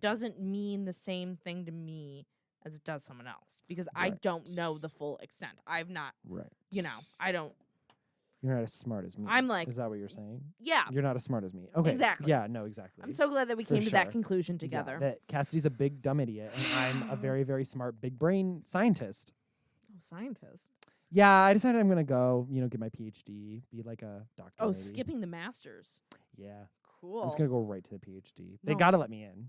doesn't mean the same thing to me as it does someone else because I don't know the full extent. I've not, I don't. You're not as smart as me. I'm like, is that what you're saying? Yeah. You're not as smart as me. Okay. Exactly. Yeah, no, exactly. I'm so glad that we came to that conclusion together. Yeah, that Cassidy's a big dumb idiot, and I'm a very, very smart big brain scientist. Oh, scientist. Yeah, I decided I'm going to go, get my PhD, be like a doctor. Oh, maybe. Skipping the master's. Yeah. Cool. I'm just going to go right to the PhD. They got to let me in.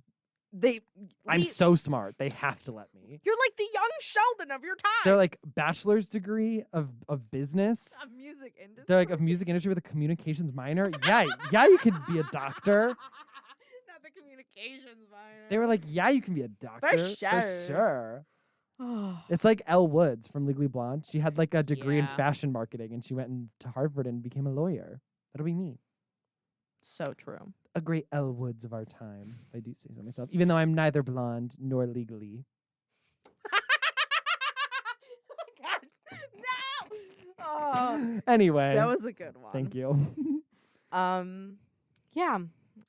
I'm so smart. They have to let me. You're like the young Sheldon of your time. They're like bachelor's degree of business. Of music industry. They're like of music industry with a communications minor. Yeah, you could be a doctor. Not the communications minor. They were like, yeah, you can be a doctor. For sure. It's like Elle Woods from Legally Blonde. She had like a degree in fashion marketing and she went to Harvard and became a lawyer. That'll be me. So true. A great Elle Woods of our time, if I do say so myself. Even though I'm neither blonde nor legally. Oh, Anyway, that was a good one. thank you. Yeah,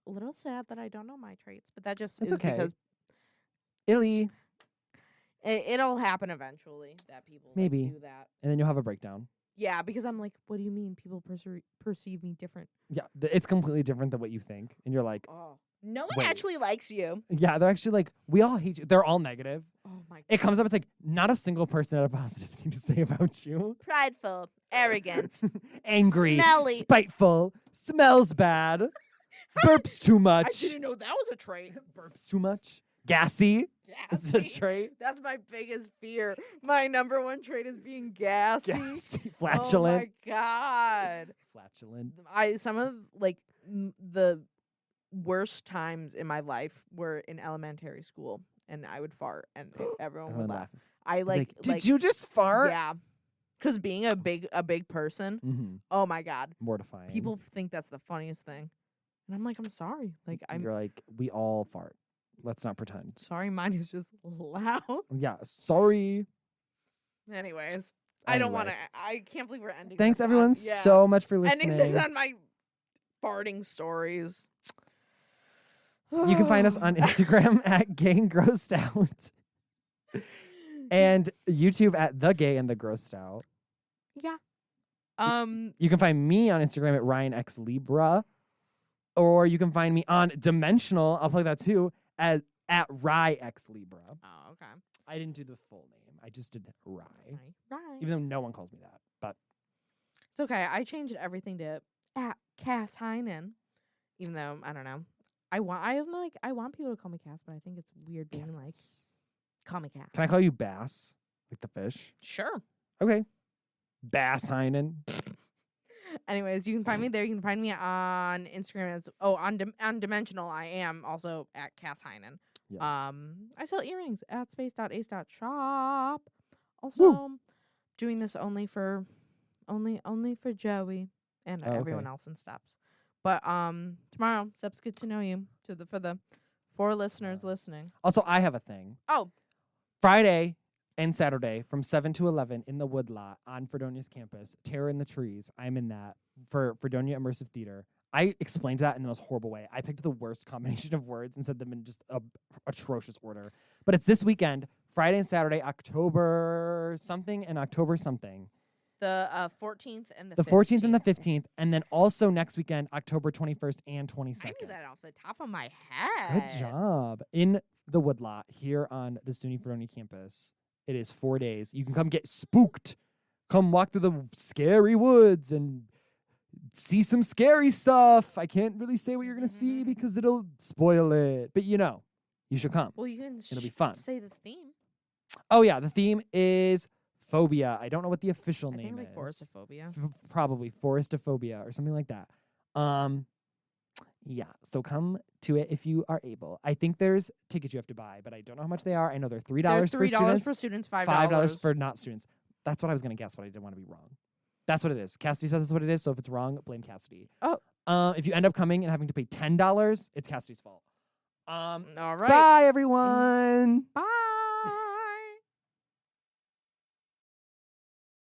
a little sad that I don't know my traits, but that just It's is okay. because Illy, it'll happen eventually that people like, Maybe. do that. and then you'll have a breakdown. Yeah, because I'm like, what do you mean people perceive me different? Yeah, it's completely different than what you think, and you're like, Oh, no one Wait. actually likes you. yeah, they're actually like, we all hate you. They're all negative. Oh my god. It comes up, it's like not a single person had a positive thing to say about you. Prideful, arrogant, Angry, Smelly. spiteful, smells bad, burps too I much, didn't know that was a trait. burps too much, gassy. Is a Gassy. trait. That's my biggest fear. My number one trait is being gassy. Gassy, flatulent, Oh my god. flatulent. Some of like the worst times in my life were in elementary school, and I would fart, and everyone would laugh. I Did you just fart? Yeah, because being a big person. Mm-hmm. Oh my god, Mortifying. people think that's the funniest thing, and I'm like, I'm sorry. Like You're like, we all fart. Let's not pretend. sorry. Mine is just loud. Yeah, sorry. Anyways, I don't want to. Anyways. I can't believe we're ending. Thanks this on- everyone yeah. so much for listening. Ending this on my farting stories. You can find us on Instagram at Gay and Grossed Out and YouTube at The Gay and the Grossed Out. Yeah. You can find me on Instagram at Ryan X Libra, or you can find me on Dimensional. I'll plug that too at Rye X Libra. Oh, okay. I didn't do the full name. I just did Rye, Right. even though no one calls me that. But It's okay. I changed everything to at Cass Heinen, even though I don't know. I want people to call me Cass, but I think it's weird being like, call me Cass. can I call you Bass, like the fish? Sure. Okay, Bass Heinen. Anyways, you can find me there. You can find me on Instagram as on Dimensional. I am also at Cass Heinen. Yeah. I sell earrings at space.ace.shop. Also, doing this only for Joey and Oh, everyone okay. else in steps. But tomorrow, Steps get to know you for the 4 listeners listening. Also, I have a thing. Oh, Friday and Saturday from 7 to 11 in the Woodlot on Fredonia's campus, Terror in the Trees. I'm in that for Fredonia Immersive Theater. I explained that in the most horrible way. I picked the worst combination of words and said them in just a atrocious order. But it's this weekend, Friday and Saturday, October something and October something. the 14th and the 14th and the 15th. 15th. And then also next weekend, October 21st and 22nd. I knew that off the top of my head. Good job. In the Woodlot here on the SUNY Fredonia campus. It is 4 days. You can come get spooked. Come walk through the scary woods and see some scary stuff. I can't really say what you're going to see because it'll spoil it. But you know, you should come. Well, you can It'll be fun. say the theme. Oh, yeah. The theme is phobia. I don't know what the official I name think like is. Forestophobia. Probably Forestophobia or something like that. Yeah, so come to it if you are able. I think there's tickets you have to buy, but I don't know how much they are. I know they're $3 They're for $3 students, for students, $5 for not students. That's what I was going to guess, but I didn't want to be wrong. That's what it is. Cassidy says that's what it is, so if it's wrong, blame Cassidy. Oh. If you end up coming and having to pay $10, it's Cassidy's fault. All right. Bye, everyone. Bye.